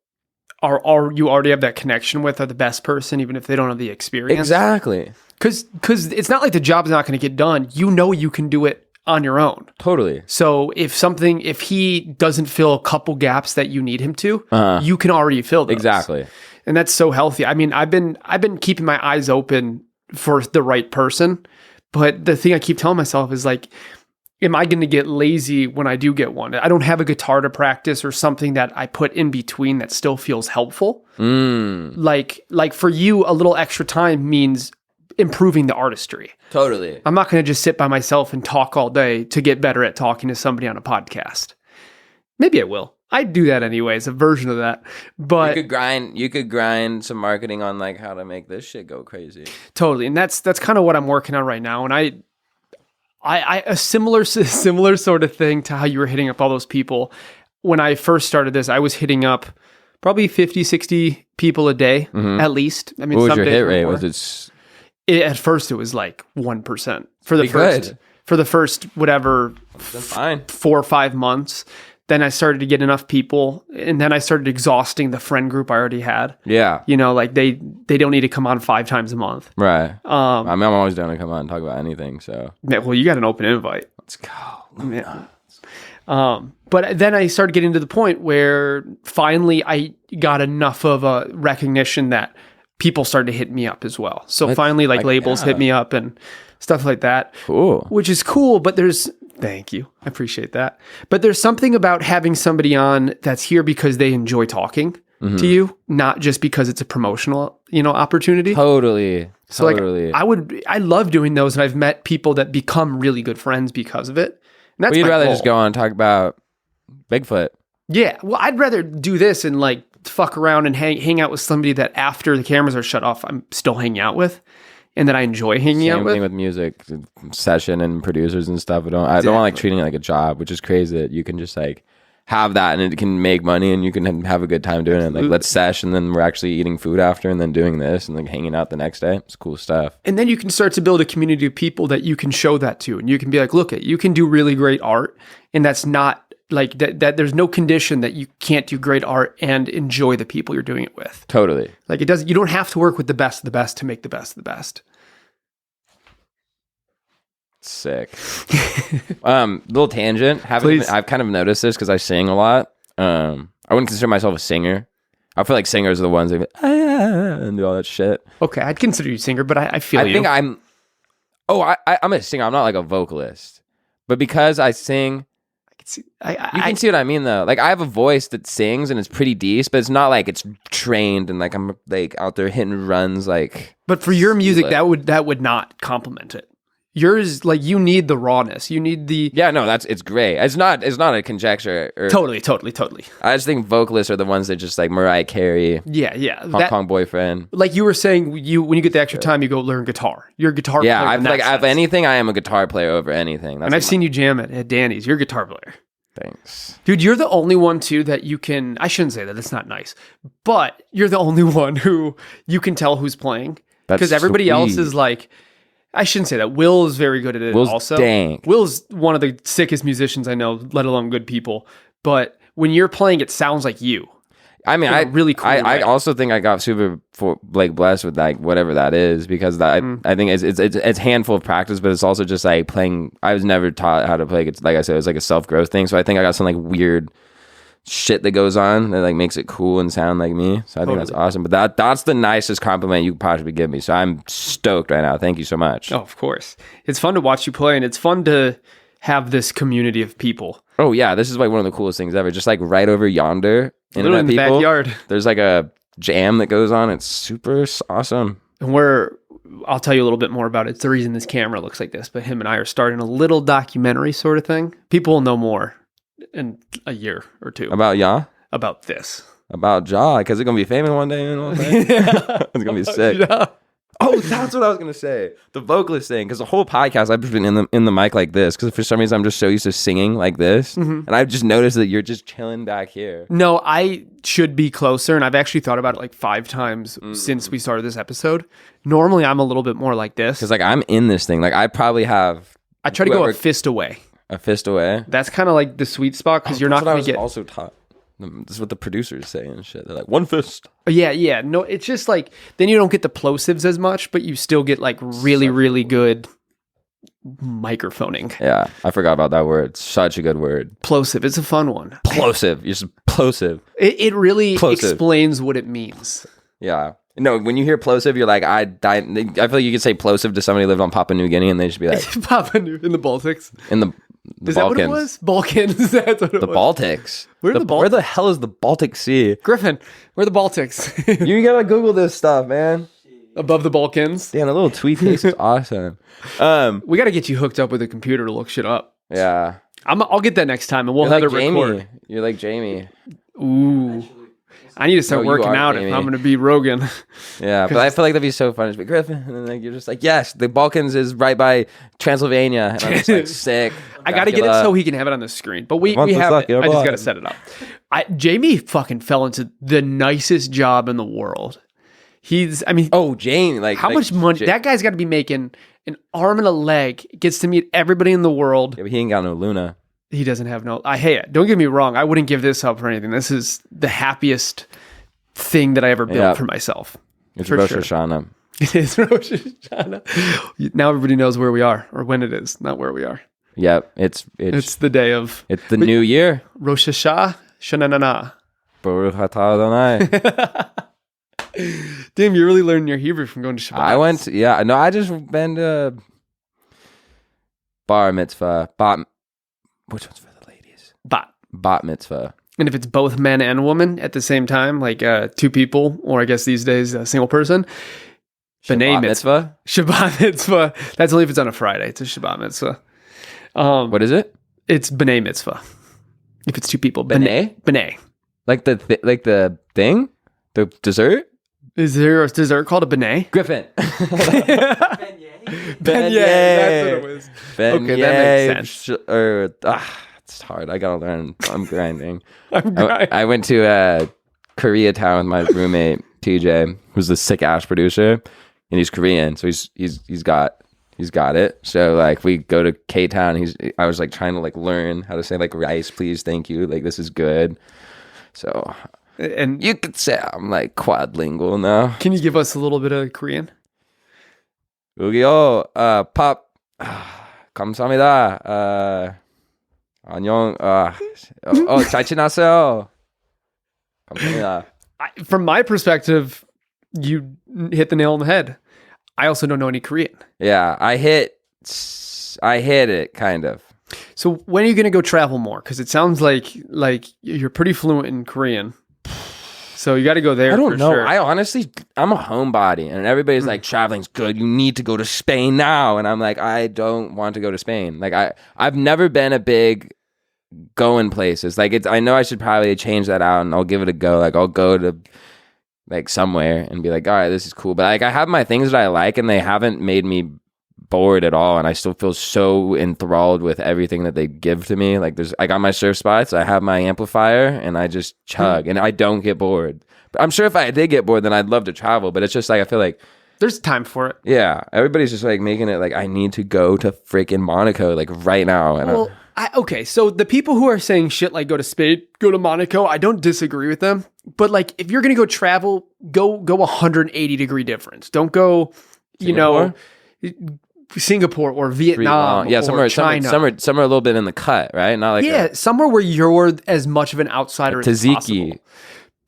B: are you already have that connection with are the best person, even if they don't have the experience.
C: Exactly.
B: Because it's not like the job's not going to get done. You know you can do it on your own.
C: Totally.
B: So if he doesn't fill a couple gaps that you need him to, you can already fill those.
C: Exactly.
B: And that's so healthy. I mean, I've been keeping my eyes open for the right person, but the thing I keep telling myself is like, am I going to get lazy when I do get one? I don't have a guitar to practice or something that I put in between that still feels helpful. Like for you, a little extra time means improving the artistry.
C: Totally.
B: I'm not going to just sit by myself and talk all day to get better at talking to somebody on a podcast. Maybe I will. I'd do that anyways, a version of that. But
C: you could grind some marketing on like how to make this shit go crazy.
B: Totally. And that's kind of what I'm working on right now. And I a similar sort of thing to how you were hitting up all those people. When I first started this, I was hitting up probably 50, 60 people a day at least. I mean,
C: what was
B: some
C: your
B: days
C: hit rate?
B: more.
C: Was
B: At first, it was like 1% for the first whatever
C: fine
B: 4 or 5 months. Then I started to get enough people, and then I started exhausting the friend group I already had. Yeah, you know, like they don't need to come on 5 times a month. Right. I mean,
C: I'm always down to come on and talk about anything. So
B: well, you got an open invite.
C: Let's go.
B: But then I started getting to the point where finally I got enough of a recognition that people started to hit me up as well. So finally, like labels hit me up, and stuff like that.
C: Cool.
B: Which is cool, but thank you. I appreciate that. But there's something about having somebody on that's here because they enjoy talking to you, not just because it's a promotional, opportunity.
C: Totally.
B: So
C: totally.
B: I love doing those, and I've met people that become really good friends because of it. And that's
C: But you'd
B: my
C: rather
B: goal.
C: just go on and talk about Bigfoot.
B: Yeah, well, I'd rather do this and like fuck around and hang out with somebody that after the cameras are shut off, I'm still hanging out with, and that I enjoy hanging out
C: Same
B: with.
C: thing with music session and producers and stuff. I don't want like treating it like a job, which is crazy that you can just like have that and it can make money and you can have a good time doing it. Like let's sesh and then we're actually eating food after and then doing this and like hanging out the next day. It's cool stuff.
B: And then you can start to build a community of people that you can show that to, and you can be like, look, you can do really great art, and that's not like that there's no condition that you can't do great art and enjoy the people you're doing it with.
C: Totally.
B: Like you don't have to work with the best of the best to make the best of the best.
C: Sick. Little tangent.
B: Please.
C: I've kind of noticed this because I sing a lot. I wouldn't consider myself a singer. I feel like singers are the ones that and do all that shit.
B: Okay, I'd consider you a singer, but I feel
C: I think I'm a singer. I'm not like a vocalist, but because I sing, you can see what I mean though. Like I have a voice that sings and it's pretty decent, but it's not like it's trained and like I'm like out there hitting runs like.
B: But for your music, that would not complement it. Yours, like you need the rawness. You need the
C: it's great. It's not a conjecture.
B: Totally.
C: I just think vocalists are the ones that just like Mariah Carey.
B: Yeah.
C: Hong Kong Boyfriend.
B: Like you were saying, when you get the extra time, you go learn guitar. You're a guitar player.
C: Yeah, I've anything. I am a guitar player over anything.
B: And I've seen you jam at Danny's. You're a guitar player.
C: Thanks.
B: Dude, you're the only one too that you can, I shouldn't say that, it's not nice, but you're the only one who you can tell who's playing. Because everybody else is like, I shouldn't say that. Will is very good at it also.
C: Dank.
B: Will's one of the sickest musicians I know, let alone good people. But when you're playing, it sounds like you.
C: I mean,
B: really cool.
C: I also think I got super blessed with like whatever that is because I think it's a handful of practice, but it's also just like playing. I was never taught how to play. It's like I said, it was like a self growth thing. So I think I got some like weird shit that goes on that like makes it cool and sound like me. So I think that's awesome. But that's the nicest compliment you could possibly give me. So I'm stoked right now. Thank you so much.
B: Oh, of course. It's fun to watch you play, and it's fun to have this community of people.
C: Oh yeah, this is like one of the coolest things ever. Just like right over yonder,
B: Literally in the backyard.
C: There's like a jam that goes on. It's super awesome.
B: And I'll tell you a little bit more about it. It's the reason this camera looks like this, but him and I are starting a little documentary sort of thing. People will know more in a year or two.
C: About
B: this.
C: About Jaw, because it's going to be famous one day. You know what I'm saying? It's going to be sick.
B: Yeah.
C: Oh, that's what I was going to say. The vocalist thing, because the whole podcast, I've just been in the mic like this, because for some reason I'm just so used to singing like this. And I've just noticed that you're just chilling back here.
B: No, I should be closer, and I've actually thought about it like 5 times since we started this episode. Normally, I'm a little bit more like this.
C: Because like I'm in this thing. Like I probably have...
B: I try to go a fist away.
C: A fist away?
B: That's kind of like the sweet spot, because you're not going to get...
C: also taught. This is what the producers say and shit. They're like, one fist.
B: Yeah. No, it's just like, then you don't get the plosives as much, but you still get like really, really good microphoning.
C: Yeah, I forgot about that word. Such a good word.
B: Plosive. It's a fun one.
C: Plosive. You're just plosive.
B: It really
C: Plosive.
B: explains what it means.
C: Yeah. No, when you hear plosive, you're like, I feel like you could say plosive to somebody who lived on Papua New Guinea and they should be like...
B: Papua New in the Baltics.
C: In the
B: Is
C: Balkans.
B: that what it was? Balkans. That's what it
C: the
B: was.
C: Baltics.
B: Where
C: the hell is the Baltic Sea?
B: Griffin, where are the Baltics?
C: You gotta Google this stuff, man.
B: Above the Balkans.
C: Damn, a little tweet face is awesome.
B: We got to get you hooked up with a computer to look shit up.
C: Yeah.
B: I'll get that next time, and we'll
C: You're
B: have
C: like
B: it
C: Jamie.
B: record.
C: You're like Jamie.
B: Ooh. I need to start
C: No, you
B: working
C: are,
B: out
C: Jamie.
B: if I'm going to be Rogan.
C: Yeah, but I feel like that'd be so fun. Just be Griffin, and then like, you're just like, yes, the Balkans is right by Transylvania, and I'm just like sick.
B: I got to get it so he can have it on the screen. But we
C: Once
B: have
C: it's
B: it.
C: up,
B: I just
C: you're
B: got to set it up. Jamie fucking fell into the nicest job in the world.
C: Oh, Jane,
B: how much money? That guy's got to be making an arm and a leg. Gets to meet everybody in the world.
C: Yeah, but he ain't got no Luna.
B: He doesn't have no. Hey, don't get me wrong. I wouldn't give this up for anything. This is the happiest thing that I ever built for myself.
C: It's
B: for
C: Rosh
B: sure.
C: Hashanah.
B: It is Rosh Hashanah. Now everybody knows where we are or when it is, not where we are.
C: Yep, it's
B: the day of.
C: It's the new year.
B: Rosh Hashanah. Shananana.
C: Baruch atah Adonai.
B: Damn, you're really learning your Hebrew from going to Shabbat.
C: I just been to bar mitzvah, which one's for the ladies? Bat mitzvah.
B: And if it's both men and women at the same time, like two people, or I guess these days a single person, B'nai mitzvah. Shabbat mitzvah. That's only if it's on a Friday. It's a Shabbat mitzvah.
C: What is it?
B: It's B'nai mitzvah. If it's two people.
C: B'nai?
B: B'nai.
C: Like the thing? The dessert?
B: Is there a dessert called a B'nai?
C: Griffin.
D: Beignet.
B: Beignet. That's what it was. Okay, that makes sense.
C: It's hard. I gotta learn. I'm grinding.
B: I'm grinding.
C: I went to Koreatown with my roommate TJ, who's the sick ass producer, and he's Korean, so he's got it. So like we go to K-Town. I was like trying to like learn how to say like rice, please, thank you. Like this is good. So
B: And
C: you could say I'm like quadlingual now.
B: can you give us a little bit of Korean?
C: 여기요, 밥, 감사합니다. 안녕, 잘 지났어요. 감사합니다.
B: From my perspective, you hit the nail on the head. I also don't know any Korean.
C: Yeah, I hit it kind of.
B: So when are you going to go travel more? Because it sounds like you're pretty fluent in Korean. So you got to go there.
C: I don't
B: for
C: know.
B: Sure.
C: I'm a homebody, and everybody's like, traveling's good. You need to go to Spain now. And I'm like, I don't want to go to Spain. Like I've never been a big going places. Like I know I should probably change that out, and I'll give it a go. Like I'll go to like somewhere and be like, all right, this is cool. But like I have my things that I like, and they haven't made me bored at all, and I still feel so enthralled with everything that they give to me. Like I got my surf spots, I have my amplifier, and I just chug, and I don't get bored. But I'm sure if I did get bored, then I'd love to travel. But it's just like I feel like
B: There's time for it.
C: yeah, everybody's just like making it like I need to go to freaking Monaco like right now. And
B: Well, okay, so the people who are saying shit like go to Spain, go to Monaco, I don't disagree with them. But like if you're gonna go travel, go 180 degree difference. Don't go, Singapore or Vietnam or China.
C: Somewhere a little bit in the cut, right? Not like
B: somewhere where you're as much of an outsider as
C: Tzatziki.
B: possible.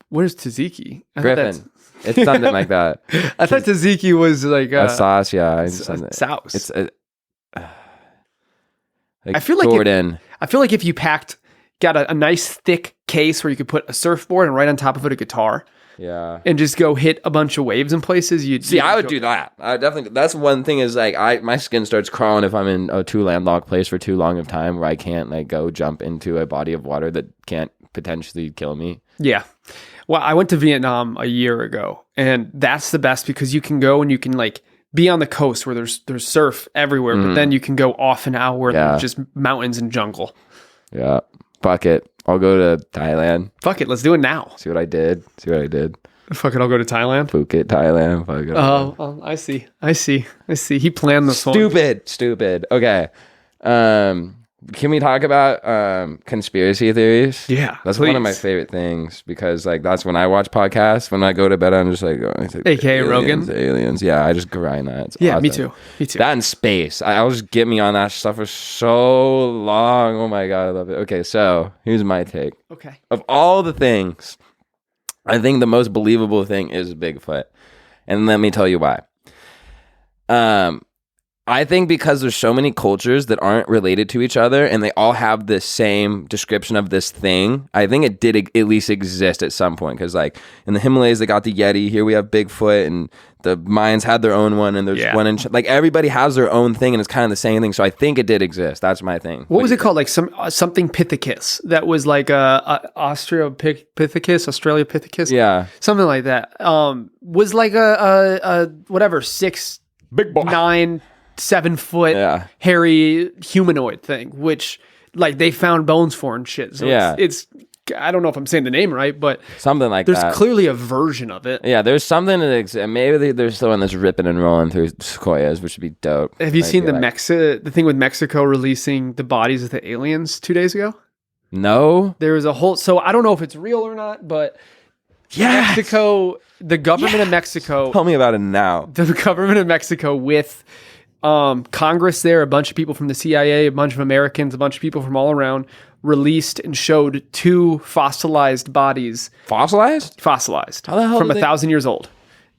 B: Where's Tzatziki?
C: Griffin. It's something like that.
B: I thought Tzatziki was like
C: A sauce, yeah.
B: sauce.
C: It's
B: I feel like
C: Jordan.
B: I feel like if you got a nice thick case where you could put a surfboard and right on top of it a guitar,
C: Yeah.
B: and just go hit a bunch of waves in places,
C: I would do that. I definitely. That's one thing is like my skin starts crawling if I'm in a too landlocked place for too long of time where I can't like go jump into a body of water that can't potentially kill me.
B: Yeah. Well, I went to Vietnam a year ago, and that's the best because you can go and you can like be on the coast where there's surf everywhere, but then you can go off an hour where there's just mountains and jungle.
C: Yeah. Fuck it. I'll go to Thailand.
B: Fuck it, let's do it now.
C: See what I did.
B: Fuck it, I'll go to Thailand.
C: Phuket, Thailand. Fuck it.
B: Oh, I see. He planned this one.
C: Stupid. Okay. Can we talk about conspiracy theories?
B: Yeah,
C: that's one of
B: please.
C: my favorite things because like that's when I watch podcasts. When I go to bed, I'm just like,
B: AKA Rogan?
C: Aliens. Yeah, I just grind that. It's
B: Yeah,
C: awesome.
B: me too.
C: That in space. I'll just get me on that stuff for so long. Oh my god, I love it. Okay, so here's my take.
B: Okay.
C: Of all the things, I think the most believable thing is Bigfoot, and let me tell you why. I think because there's so many cultures that aren't related to each other and they all have the same description of this thing, I think it did at least exist at some point. Because like in the Himalayas, they got the Yeti. Here we have Bigfoot, and the Mayans had their own one, and there's one in like everybody has their own thing, and it's kind of the same thing. So I think it did exist. That's my thing.
B: What was it called? Like something Pithecus that was like a Australopithecus.
C: Yeah,
B: something like that. Was like a whatever 6,
C: big boy,
B: 9, 7 foot hairy humanoid thing, which like they found bones for and shit. So it's I don't know if I'm saying the name right, but
C: something like that.
B: There's clearly a version of it.
C: Yeah, there's something that maybe there's the one that's ripping and rolling through sequoias, which would be dope.
B: Have you seen the thing with Mexico releasing the bodies of the aliens 2 days ago?
C: No.
B: There was a whole, so I don't know if it's real or not, but Mexico, the government of Mexico.
C: Tell me about it now.
B: The government of Mexico with Congress there, a bunch of people from the CIA, a bunch of Americans, a bunch of people from all around, released and showed 2 fossilized bodies.
C: Fossilized?
B: Fossilized.
C: How the hell?
B: From 1,000 years old.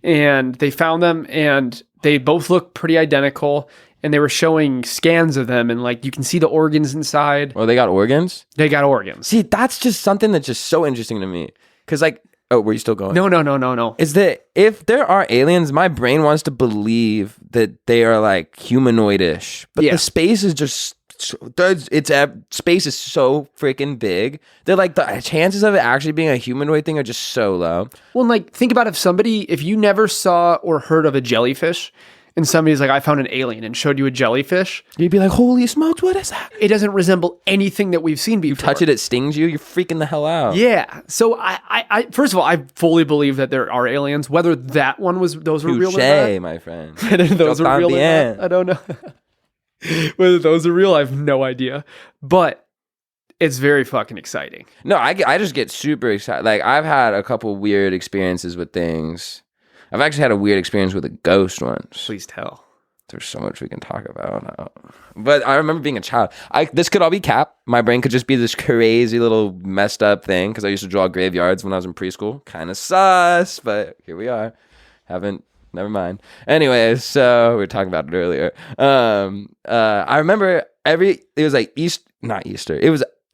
B: And they found them, and they both look pretty identical. and they were showing scans of them, and like you can see the organs inside.
C: Oh, they got organs?
B: They got organs.
C: See, that's just something that's just so interesting to me. Because like, oh, were you still going?
B: No.
C: Is that if there are aliens, my brain wants to believe that they are like humanoidish, but
B: Yeah.
C: the space is just space is so freaking big that like the chances of it actually being a humanoid thing are just so low.
B: Well, and like think about if you never saw or heard of a jellyfish, and somebody's like, I found an alien and showed you a jellyfish,
C: You'd be like, holy smokes, what is that?
B: it doesn't resemble anything that we've seen before.
C: Touch it, it stings you. You're freaking the hell out.
B: Yeah. So I first of all, I fully believe that there are aliens. Whether those were real or
C: Touche,
B: not,
C: my friend.
B: whether those are real or
C: bien.
B: not, I don't know. Whether those are real, I have no idea. But it's very fucking exciting.
C: No, I just get super excited. Like, I've had a couple weird experiences with things. I've actually had a weird experience with a ghost once.
B: Please tell.
C: There's so much we can talk about. But I remember being a child. This could all be cap. My brain could just be this crazy little messed up thing because I used to draw graveyards when I was in preschool. Kind of sus, but here we are. Never mind. Anyways, so we were talking about it earlier. I remember it was like not Easter.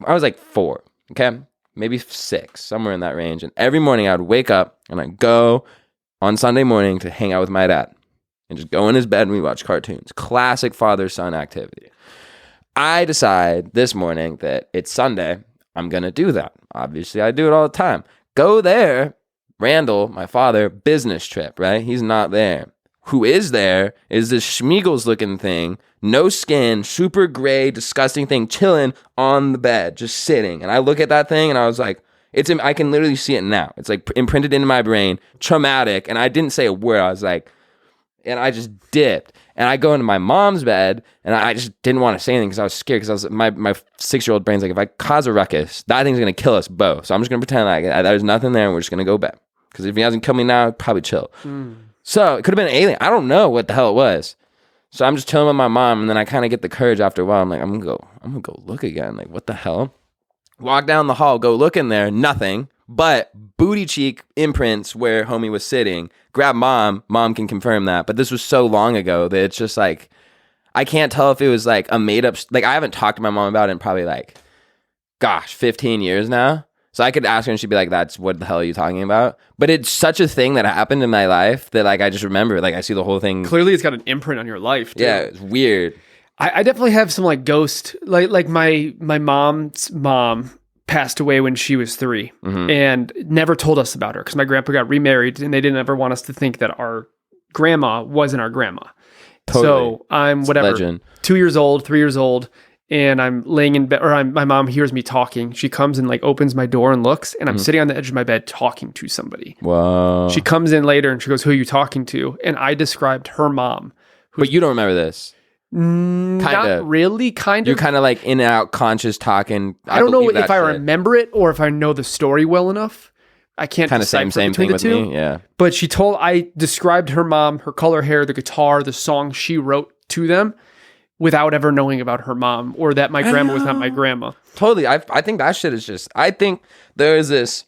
C: I was like 4, okay? Maybe 6, somewhere in that range. And every morning I would wake up and I'd go on Sunday morning to hang out with my dad and just go in his bed and we watch cartoons. Classic father-son activity. I decide this morning that it's Sunday. I'm going to do that. Obviously, I do it all the time. Go there. Randall, my father, business trip, right? He's not there. Who is there is this Schmeagles looking thing, no skin, super gray, disgusting thing, chilling on the bed, just sitting. And I look at that thing and I was like, I can literally see it now. It's like imprinted into my brain, traumatic. And I didn't say a word. I was like, and I just dipped. And I go into my mom's bed and I just didn't want to say anything because I was scared because my 6-year-old brain's like, if I cause a ruckus, that thing's going to kill us both. So I'm just going to pretend like there's nothing there and we're just going to go back. Because if he hasn't killed me now, he'd probably chill. So it could have been an alien. I don't know what the hell it was. So I'm just chilling with my mom, and then I kind of get the courage after a while. I'm like, I'm gonna go look again. Like, what the hell? Walk down the hall, go look in there, nothing but booty cheek imprints where homie was sitting. Grab mom. Mom can confirm that. But this was so long ago that it's just like, I can't tell if it was like a made up. Like, I haven't talked to my mom about it in probably 15 years now. So I could ask her and she'd be like, that's what the hell are you talking about? But it's such a thing that happened in my life that like I just remember. Like I see the whole thing.
B: Clearly it's got an imprint on your life, too.
C: Yeah, it's weird.
B: I definitely have some like ghost, like my mom's mom passed away when she was 3 and never told us about her because my grandpa got remarried and they didn't ever want us to think that our grandma wasn't our grandma.
C: Totally.
B: So I'm whatever,
C: legend.
B: 2 years old, 3 years old. And I'm laying in bed, or my mom hears me talking. She comes and like opens my door and looks, and I'm sitting on the edge of my bed talking to somebody.
C: Whoa.
B: She comes in later and she goes, "Who are you talking to?" And I described her mom.
C: But you don't remember this?
B: Not really, kind
C: You're
B: of.
C: kind of like in and out, conscious, talking.
B: I don't know
C: believe
B: if
C: that
B: I
C: shit.
B: remember it or if I know the story well enough. I can't
C: Kind of
B: decipher
C: same
B: between
C: thing
B: the
C: with
B: two.
C: me. Yeah.
B: But I described her mom, her color hair, the guitar, the song she wrote to them, without ever knowing about her mom or that my grandma was not my grandma.
C: Totally. I think that shit is just, I think there is this,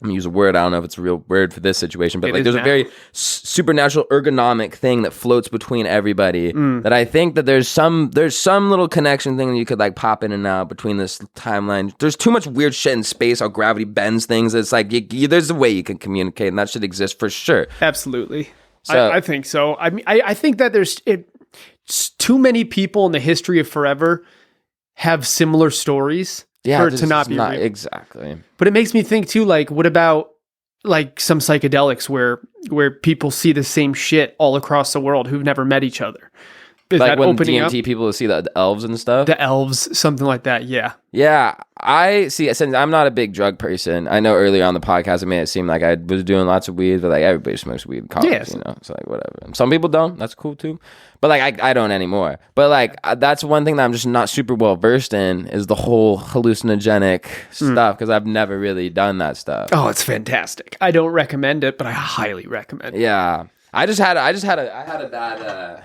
C: I'm gonna use a word, I don't know if it's a real word for this situation, but
B: It
C: like
B: is
C: there's
B: now.
C: a very supernatural ergonomic thing that floats between everybody that I think that there's some little connection thing that you could like pop in and out between this timeline. There's too much weird shit in space, how gravity bends things. It's like there's a way you can communicate and that should exist for sure.
B: Absolutely.
C: So-
B: I think so. I mean, I think that too many people in the history of forever have similar stories for it
C: this
B: to not
C: is
B: be real.
C: exactly.
B: But it makes me think too, like, what about like some psychedelics where people see the same shit all across the world who've never met each other? Is
C: Like
B: that
C: when
B: opening
C: DMT
B: up?
C: people see the elves and stuff.
B: The elves, something like that. Yeah.
C: Yeah, I see. Since I'm not a big drug person, I know earlier on the podcast it made it seem like I was doing lots of weed, but like everybody smokes weed in college,
B: Yes.
C: you know. So like whatever. Some people don't. That's cool too. But like I don't anymore. But like that's one thing that I'm just not super well versed in is the whole hallucinogenic stuff because I've never really done that stuff.
B: Oh, it's fantastic. I don't recommend it, but I highly recommend it.
C: Yeah, I had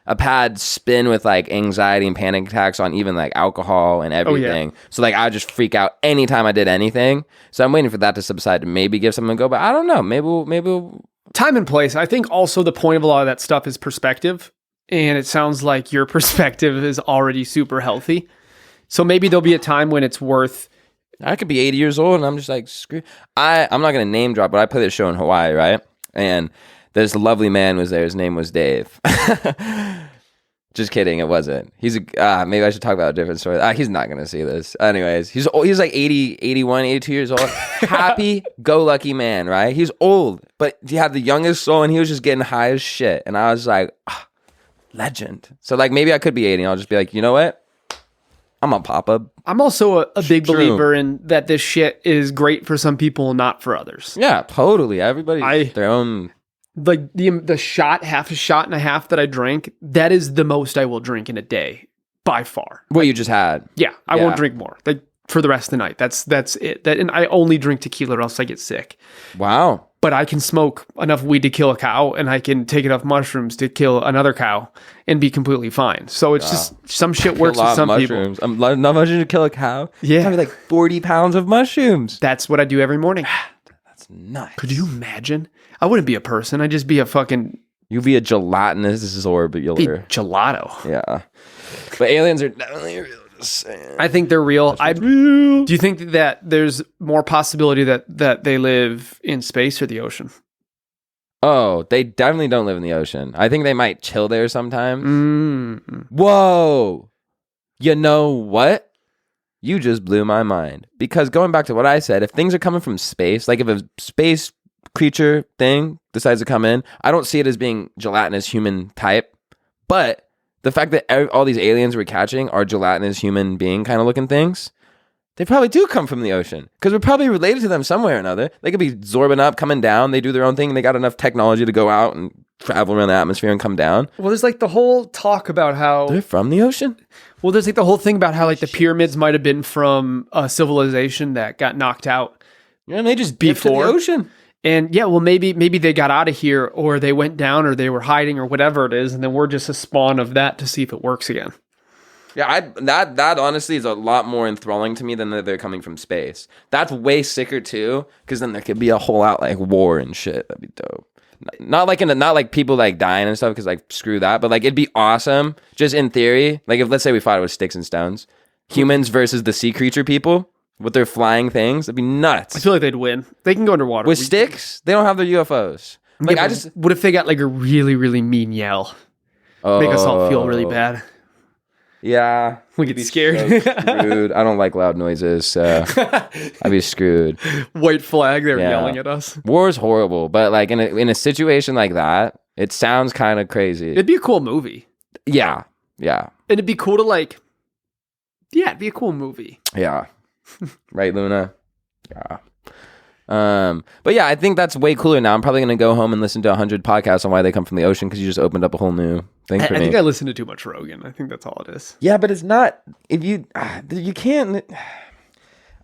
C: a bad spin with like anxiety and panic attacks on even like alcohol and everything. So like I would just freak out anytime I did anything. So I'm waiting for that to subside to maybe give something a go. But I don't know. Maybe we'll
B: Time and place. I think also the point of a lot of that stuff is perspective. and it sounds like your perspective is already super healthy. So maybe there'll be a time when it's worth.
C: I could be 80 years old and I'm just like, screw. I'm not going to name drop, but I played this show in Hawaii, right? And this lovely man was there. His name was Dave. Just kidding. It wasn't. He's maybe I should talk about a different story. He's not going to see this. Anyways, he's old. He's like 80, 81, 82 years old. Happy go lucky man, right? He's old, but he had the youngest soul and he was just getting high as shit. And I was like, legend. So like maybe I could be 80 and I'll just be like, you know what? I'm a pop up.
B: I'm also a big
C: True.
B: believer in that this shit is great for some people, not for others.
C: Yeah, totally. Everybody their own.
B: Like the shot, half a shot and a half that I drank, that is the most I will drink in a day by far.
C: What you just had.
B: Yeah, I won't drink more. Like for the rest of the night. That's it. And I only drink tequila or else I get sick.
C: Wow.
B: But I can smoke enough weed to kill a cow, and I can take enough mushrooms to kill another cow and be completely fine. So it's just some shit works with some people.
C: Not mushrooms to kill a cow.
B: Yeah.
C: Probably like 40 pounds of mushrooms.
B: That's what I do every morning.
C: That's nuts.
B: Could you imagine? I wouldn't be a person. I'd just be a fucking
C: You'd be a gelatinous orbicular.
B: gelato.
C: Yeah. But aliens are definitely real. Just saying.
B: I think they're real. Do you think that there's more possibility that they live in space or the ocean?
C: Oh, they definitely don't live in the ocean. I think they might chill there sometime.
B: Mm.
C: Whoa. You know what? You just blew my mind. Because going back to what I said, if things are coming from space, like if a space creature thing decides to come in, I don't see it as being gelatinous human type. But the fact that all these aliens we're catching are gelatinous human being kind of looking things, they probably do come from the ocean because we're probably related to them somewhere or another. They could be zorbing up, coming down. They do their own thing and they got enough technology to go out and travel around the atmosphere and come down.
B: Well, there's like the whole talk about how
C: They're from the ocean?
B: Well, there's like the whole thing about how like the pyramids might have been from a civilization that got knocked out.
C: Yeah, and they just beat to the
B: Before.
C: ocean.
B: And yeah, well, maybe they got out of here or they went down or they were hiding or whatever it is. And then we're just a spawn of that to see if it works again.
C: Yeah, that honestly is a lot more enthralling to me than that they're coming from space. That's way sicker too, because then there could be a whole out like war and shit. That'd be dope. Not like people like dying and stuff, because like screw that. But like it'd be awesome, just in theory. Like if let's say we fought it with sticks and stones, humans versus the sea creature people with their flying things, that'd be nuts.
B: I feel like they'd win. They can go underwater.
C: With sticks, they don't have their UFOs. Like
B: Yeah,
C: I
B: but
C: just
B: what if they got like a really, really mean yell? Make us all feel really bad.
C: Yeah.
B: We get scared.
C: So screwed. I don't like loud noises, so I'd be screwed.
B: White flag, they're
C: Yeah.
B: yelling at us.
C: War is horrible, but like in a situation like that, it sounds kind of crazy.
B: It'd be a cool movie.
C: Yeah.
B: And it'd be cool to like, yeah, it'd be a cool movie.
C: Yeah. Right, Luna? Yeah. But yeah, I think that's way cooler now. I'm probably going to go home and listen to 100 podcasts on why they come from the ocean, because you just opened up a whole new thing for
B: I
C: me.
B: think I listen to too much Rogan. I think that's all it is.
C: Yeah, but it's not, if you can't,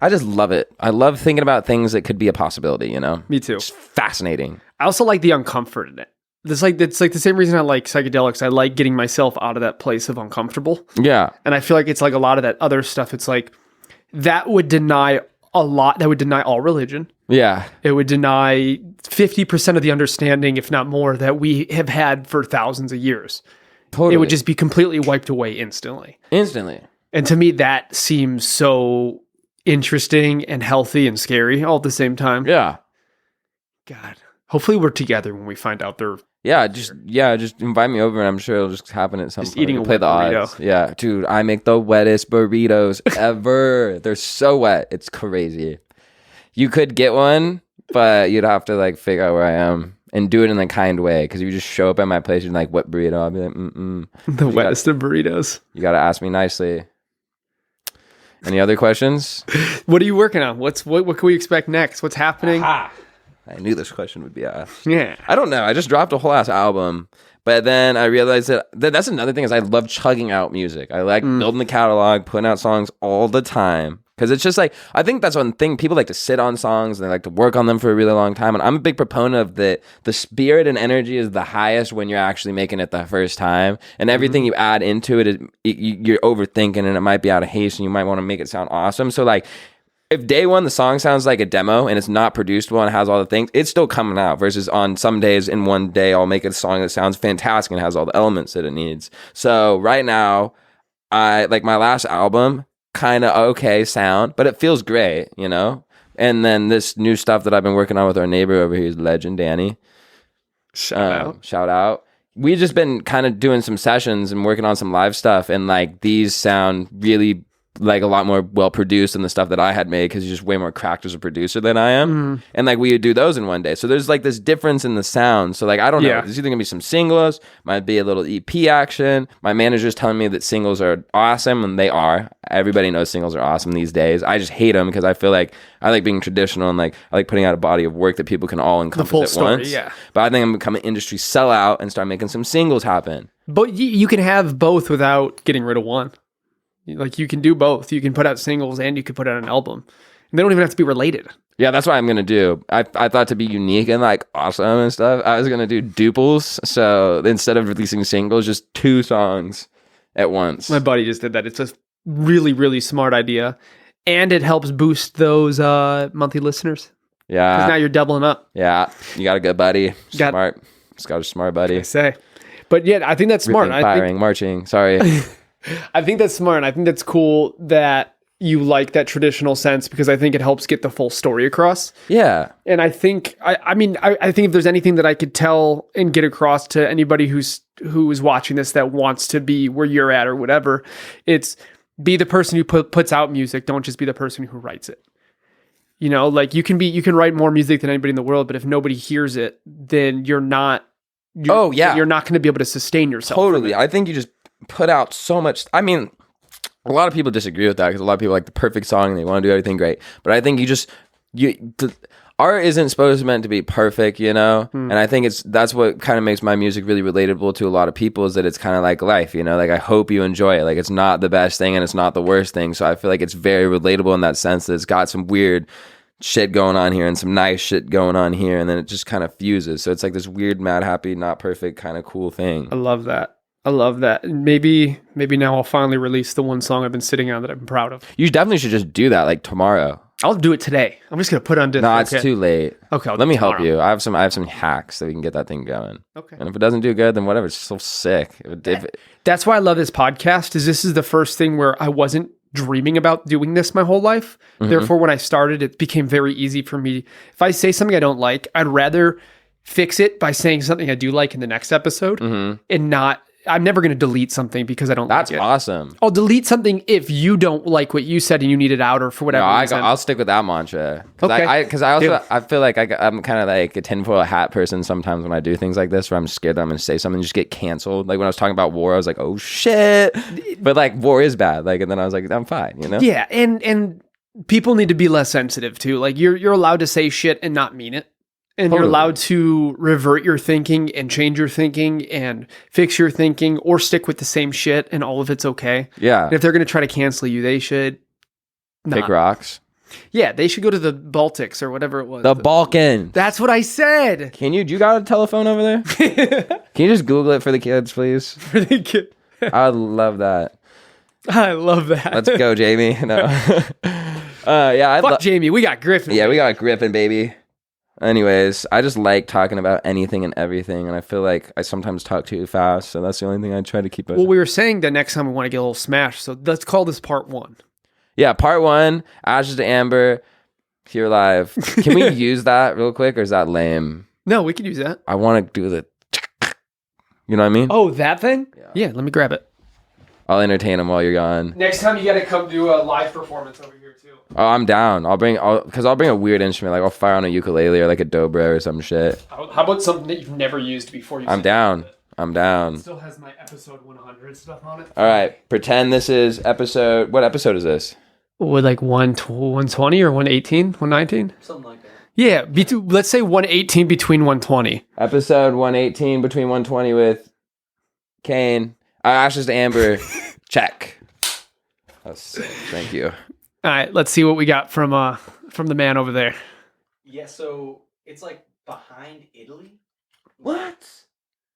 C: I just love it. I love thinking about things that could be a possibility, you know?
B: Me too.
C: It's fascinating.
B: I also like the uncomfort in it. It's like the same reason I like psychedelics. I like getting myself out of that place of uncomfortable.
C: Yeah.
B: And I feel like it's like a lot of that other stuff. It's like that would deny a lot. That would deny all religion.
C: Yeah.
B: It would deny 50% of the understanding, if not more, that we have had for thousands of years.
C: Totally.
B: It would just be completely wiped away instantly.
C: Instantly.
B: And to me, that seems so interesting and healthy and scary all at the same time.
C: Yeah.
B: God. Hopefully we're together when we find out they're...
C: Just invite me over and I'm sure it'll just happen at some
B: Just
C: point.
B: eating
C: We'll
B: a
C: play
B: wet
C: the
B: burrito.
C: odds. Yeah, dude, I make the wettest burritos ever. They're so wet. It's crazy. You could get one, but you'd have to like figure out where I am and do it in a kind way, because if you just show up at my place and like, wet burrito, I'll be like,
B: The wettest of burritos.
C: You got to ask me nicely. Any other questions?
B: What are you working on? What can we expect next? What's happening?
C: I knew this question would be asked.
B: Yeah.
C: I don't know. I just dropped a whole ass album, but then I realized that's another thing is I love chugging out music. I like building the catalog, putting out songs all the time, because it's just like, I think that's one thing. People like to sit on songs and they like to work on them for a really long time, and I'm a big proponent of the spirit and energy is the highest when you're actually making it the first time, and everything you add into it is you're overthinking, and it might be out of haste, and you might want to make it sound awesome. So like, if day one the song sounds like a demo and it's not produced well and has all the things, it's still coming out. Versus on some days in one day, I'll make a song that sounds fantastic and has all the elements that it needs. So right now, I like my last album, kind of okay sound, but it feels great, you know? And then this new stuff that I've been working on with our neighbor over here is Legend Danny. Shout out. We've just been kind of doing some sessions and working on some live stuff, and like these sound really like a lot more well produced than the stuff that I had made, because he's just way more cracked as a producer than I am. And like we would do those in one day. So there's like this difference in the sound. So like I don't know. There's either gonna be some singles, might be a little EP action. My manager's telling me that singles are awesome, and they are. Everybody knows singles are awesome these days. I just hate them because I feel like I like being traditional, and like I like putting out a body of work that people can all encompass
B: full
C: at
B: story,
C: once.
B: yeah.
C: But I think I'm gonna become an industry sellout and start making some singles happen.
B: But you can have both without getting rid of one. Like you can do both. You can put out singles and you can put out an album. And they don't even have to be related.
C: Yeah, that's what I'm gonna do. I thought to be unique and like awesome and stuff, I was gonna do duples. So instead of releasing singles, just 2 songs at once.
B: My buddy just did that. It's a really, really smart idea. And it helps boost those monthly listeners.
C: Yeah.
B: Because now you're doubling up.
C: Yeah. You got a good buddy. Smart. Just got a smart buddy.
B: I say. But yeah, I think that's smart.
C: Ripping, firing, marching. Sorry.
B: I think that's smart. And I think that's cool that you like that traditional sense, because I think it helps get the full story across.
C: Yeah.
B: And I think, I mean, I think if there's anything that I could tell and get across to anybody who is watching this that wants to be where you're at or whatever, it's be the person who puts out music. Don't just be the person who writes it. You know, like you can write more music than anybody in the world, but if nobody hears it, then you're not going to be able to sustain yourself.
C: Totally. I think you just put out so much. I mean, a lot of people disagree with that, because a lot of people like the perfect song and they want to do everything great. But I think art isn't supposed to meant to be perfect, you know? And I think that's what kind of makes my music really relatable to a lot of people, is that it's kind of like life, you know? Like I hope you enjoy it. Like it's not the best thing and it's not the worst thing. So I feel like it's very relatable in that sense, that it's got some weird shit going on here and some nice shit going on here, and then it just kind of fuses. So it's like this weird, mad, happy, not perfect kind of cool thing.
B: I love that. Maybe now I'll finally release the one song I've been sitting on that I'm proud of.
C: You definitely should just do that like tomorrow.
B: I'll do it today. I'm just gonna put it on disc.
C: No, it's too late.
B: Okay,
C: let me help you. I have some hacks that we can get that thing going.
B: Okay.
C: And if it doesn't do good, then whatever. It's so sick.
B: That's why I love this podcast. This is the first thing where I wasn't dreaming about doing this my whole life. Therefore, when I started, it became very easy for me. If I say something I don't like, I'd rather fix it by saying something I do like in the next episode, and not. I'm never going to delete something because I don't like it.
C: That's awesome.
B: I'll delete something if you don't like what you said and you need it out, or for whatever reason.
C: I'll stick with that mantra.
B: Okay.
C: Because I feel like I'm kind of like a tinfoil hat person sometimes when I do things like this, where I'm scared that I'm going to say something and just get canceled. Like when I was talking about war, I was like, oh shit. But like war is bad. Like, and then I was like, I'm fine, you know?
B: Yeah. And people need to be less sensitive too. Like you're allowed to say shit and not mean it. And You're allowed to revert your thinking and change your thinking and fix your thinking, or stick with the same shit, and all of it's okay.
C: Yeah.
B: And if they're going to try to cancel you, they should
C: pick rocks.
B: Yeah, they should go to the Baltics or whatever it was.
C: The Balkans.
B: That's what I said.
C: Do you got a telephone over there? Can you just Google it for the kids, please?
B: For the kid.
C: I love that.
B: I love that.
C: Let's go, Jamie. No. Yeah.
B: Fuck Jamie. We got Griffin.
C: Yeah, we got Griffin, baby. Anyways, I just like talking about anything and everything, and I feel like I sometimes talk too fast, so that's the only thing I try to keep it.
B: Well, we were saying that next time we want to get a little smashed, so let's call this part 1.
C: Yeah, part 1, Ashes to Amber, here live. Can we use that real quick, or is that lame?
B: No, we can use that.
C: I want to do the, you know what I mean?
B: Oh, that thing? Yeah, let me grab it.
C: I'll entertain them while you're gone.
B: Next time you got to come do a live performance over here too.
C: Oh, I'm down. I'll bring a weird instrument. Like I'll fire on a ukulele or like a dobra or some shit.
B: How about something that you've never used before?
C: I'm down.
B: It still has my episode 100 stuff on it.
C: All right. Pretend this is episode. What episode is this?
B: Would like 120 or 118, 119?
D: Something like that.
B: Yeah. Let's say 118 between 120.
C: Episode 118 between 120 with Kane. Ashes to Amber. Check. That's sick. Thank you.
B: All right, let's see what we got from the man over there.
D: Yeah, so it's like behind Italy.
C: What?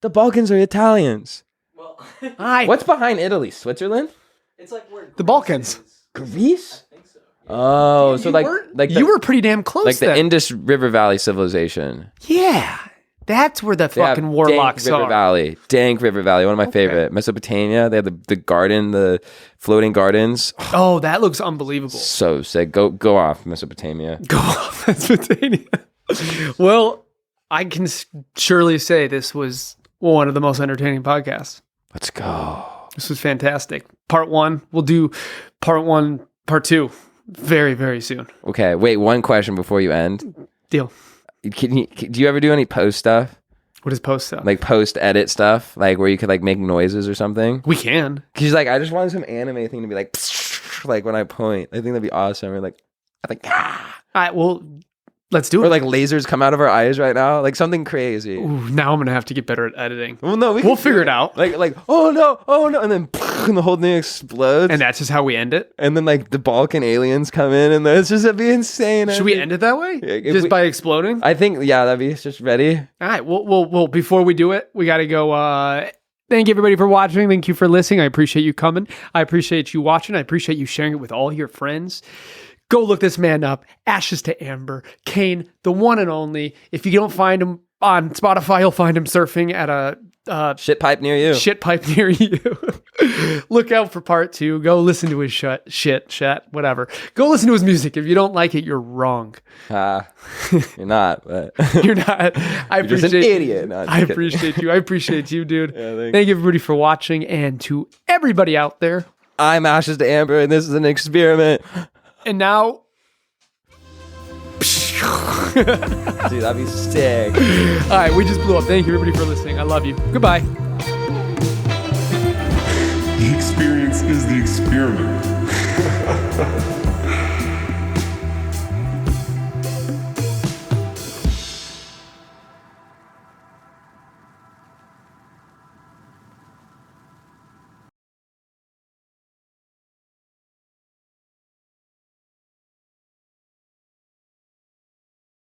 C: The Balkans are Italians.
D: Well,
B: Hi.
C: What's behind Italy? Switzerland?
D: it's like where
B: The Balkans.
D: is.
C: Greece?
D: I think so.
C: Oh, so
B: You were pretty damn close.
C: like the
B: then.
C: Indus River Valley civilization.
B: Yeah, that's where the
C: They have
B: fucking warlocks
C: Dank River
B: are.
C: Valley. Dank River Valley, one of my favorite. Mesopotamia, they have the garden, the floating gardens.
B: Oh, that looks unbelievable.
C: So sick. Go off, Mesopotamia.
B: Go off Mesopotamia. Well, I can surely say this was one of the most entertaining podcasts.
C: Let's go.
B: This was fantastic. Part 1. We'll do part 1, part 2 very, very soon.
C: Okay, wait, one question before you end.
B: Deal.
C: Do you ever do any post stuff?
B: What is post stuff?
C: Like post edit stuff? Like where you could like make noises or something?
B: We can.
C: Cause like I just wanted some anime thing to be like when I point. I think that'd be awesome. Or like I think
B: All right, well, let's do
C: or
B: it.
C: like lasers come out of our eyes right now. Like something crazy.
B: Ooh, now I'm going to have to get better at editing.
C: Well, no,
B: We'll figure it out.
C: Like oh no, and then and the whole thing explodes.
B: And that's just how we end it?
C: And then like the Balkan aliens come in, and it's just it'd be insane.
B: Should we end it that way?
C: If
B: Just
C: we-
B: by exploding?
C: I think that'd be just ready.
B: All right. Well, before we do it, we got to go. Thank you, everybody, for watching. Thank you for listening. I appreciate you coming. I appreciate you watching. I appreciate you sharing it with all your friends. Go look this man up. Ashes to Amber. Kane, the one and only. If you don't find him on Spotify, you'll find him surfing at a
C: Shit pipe near you.
B: shit pipe near you. Look out for part 2. Go listen to his shit, whatever. Go listen to his music. If you don't like it, you're wrong.
C: You're not, but
B: You're not. I
C: you're just
B: appreciate
C: an idiot. No, I'm just
B: I
C: kidding.
B: appreciate you. I appreciate you, dude.
C: thanks.
B: Thank you, everybody, for watching. And to everybody out there.
C: I'm Ashes to Amber, and this is an experiment.
B: And now,
C: Dude, that'd be sick.
B: all right, we just blew up. Thank you, everybody, for listening. I love you. Goodbye.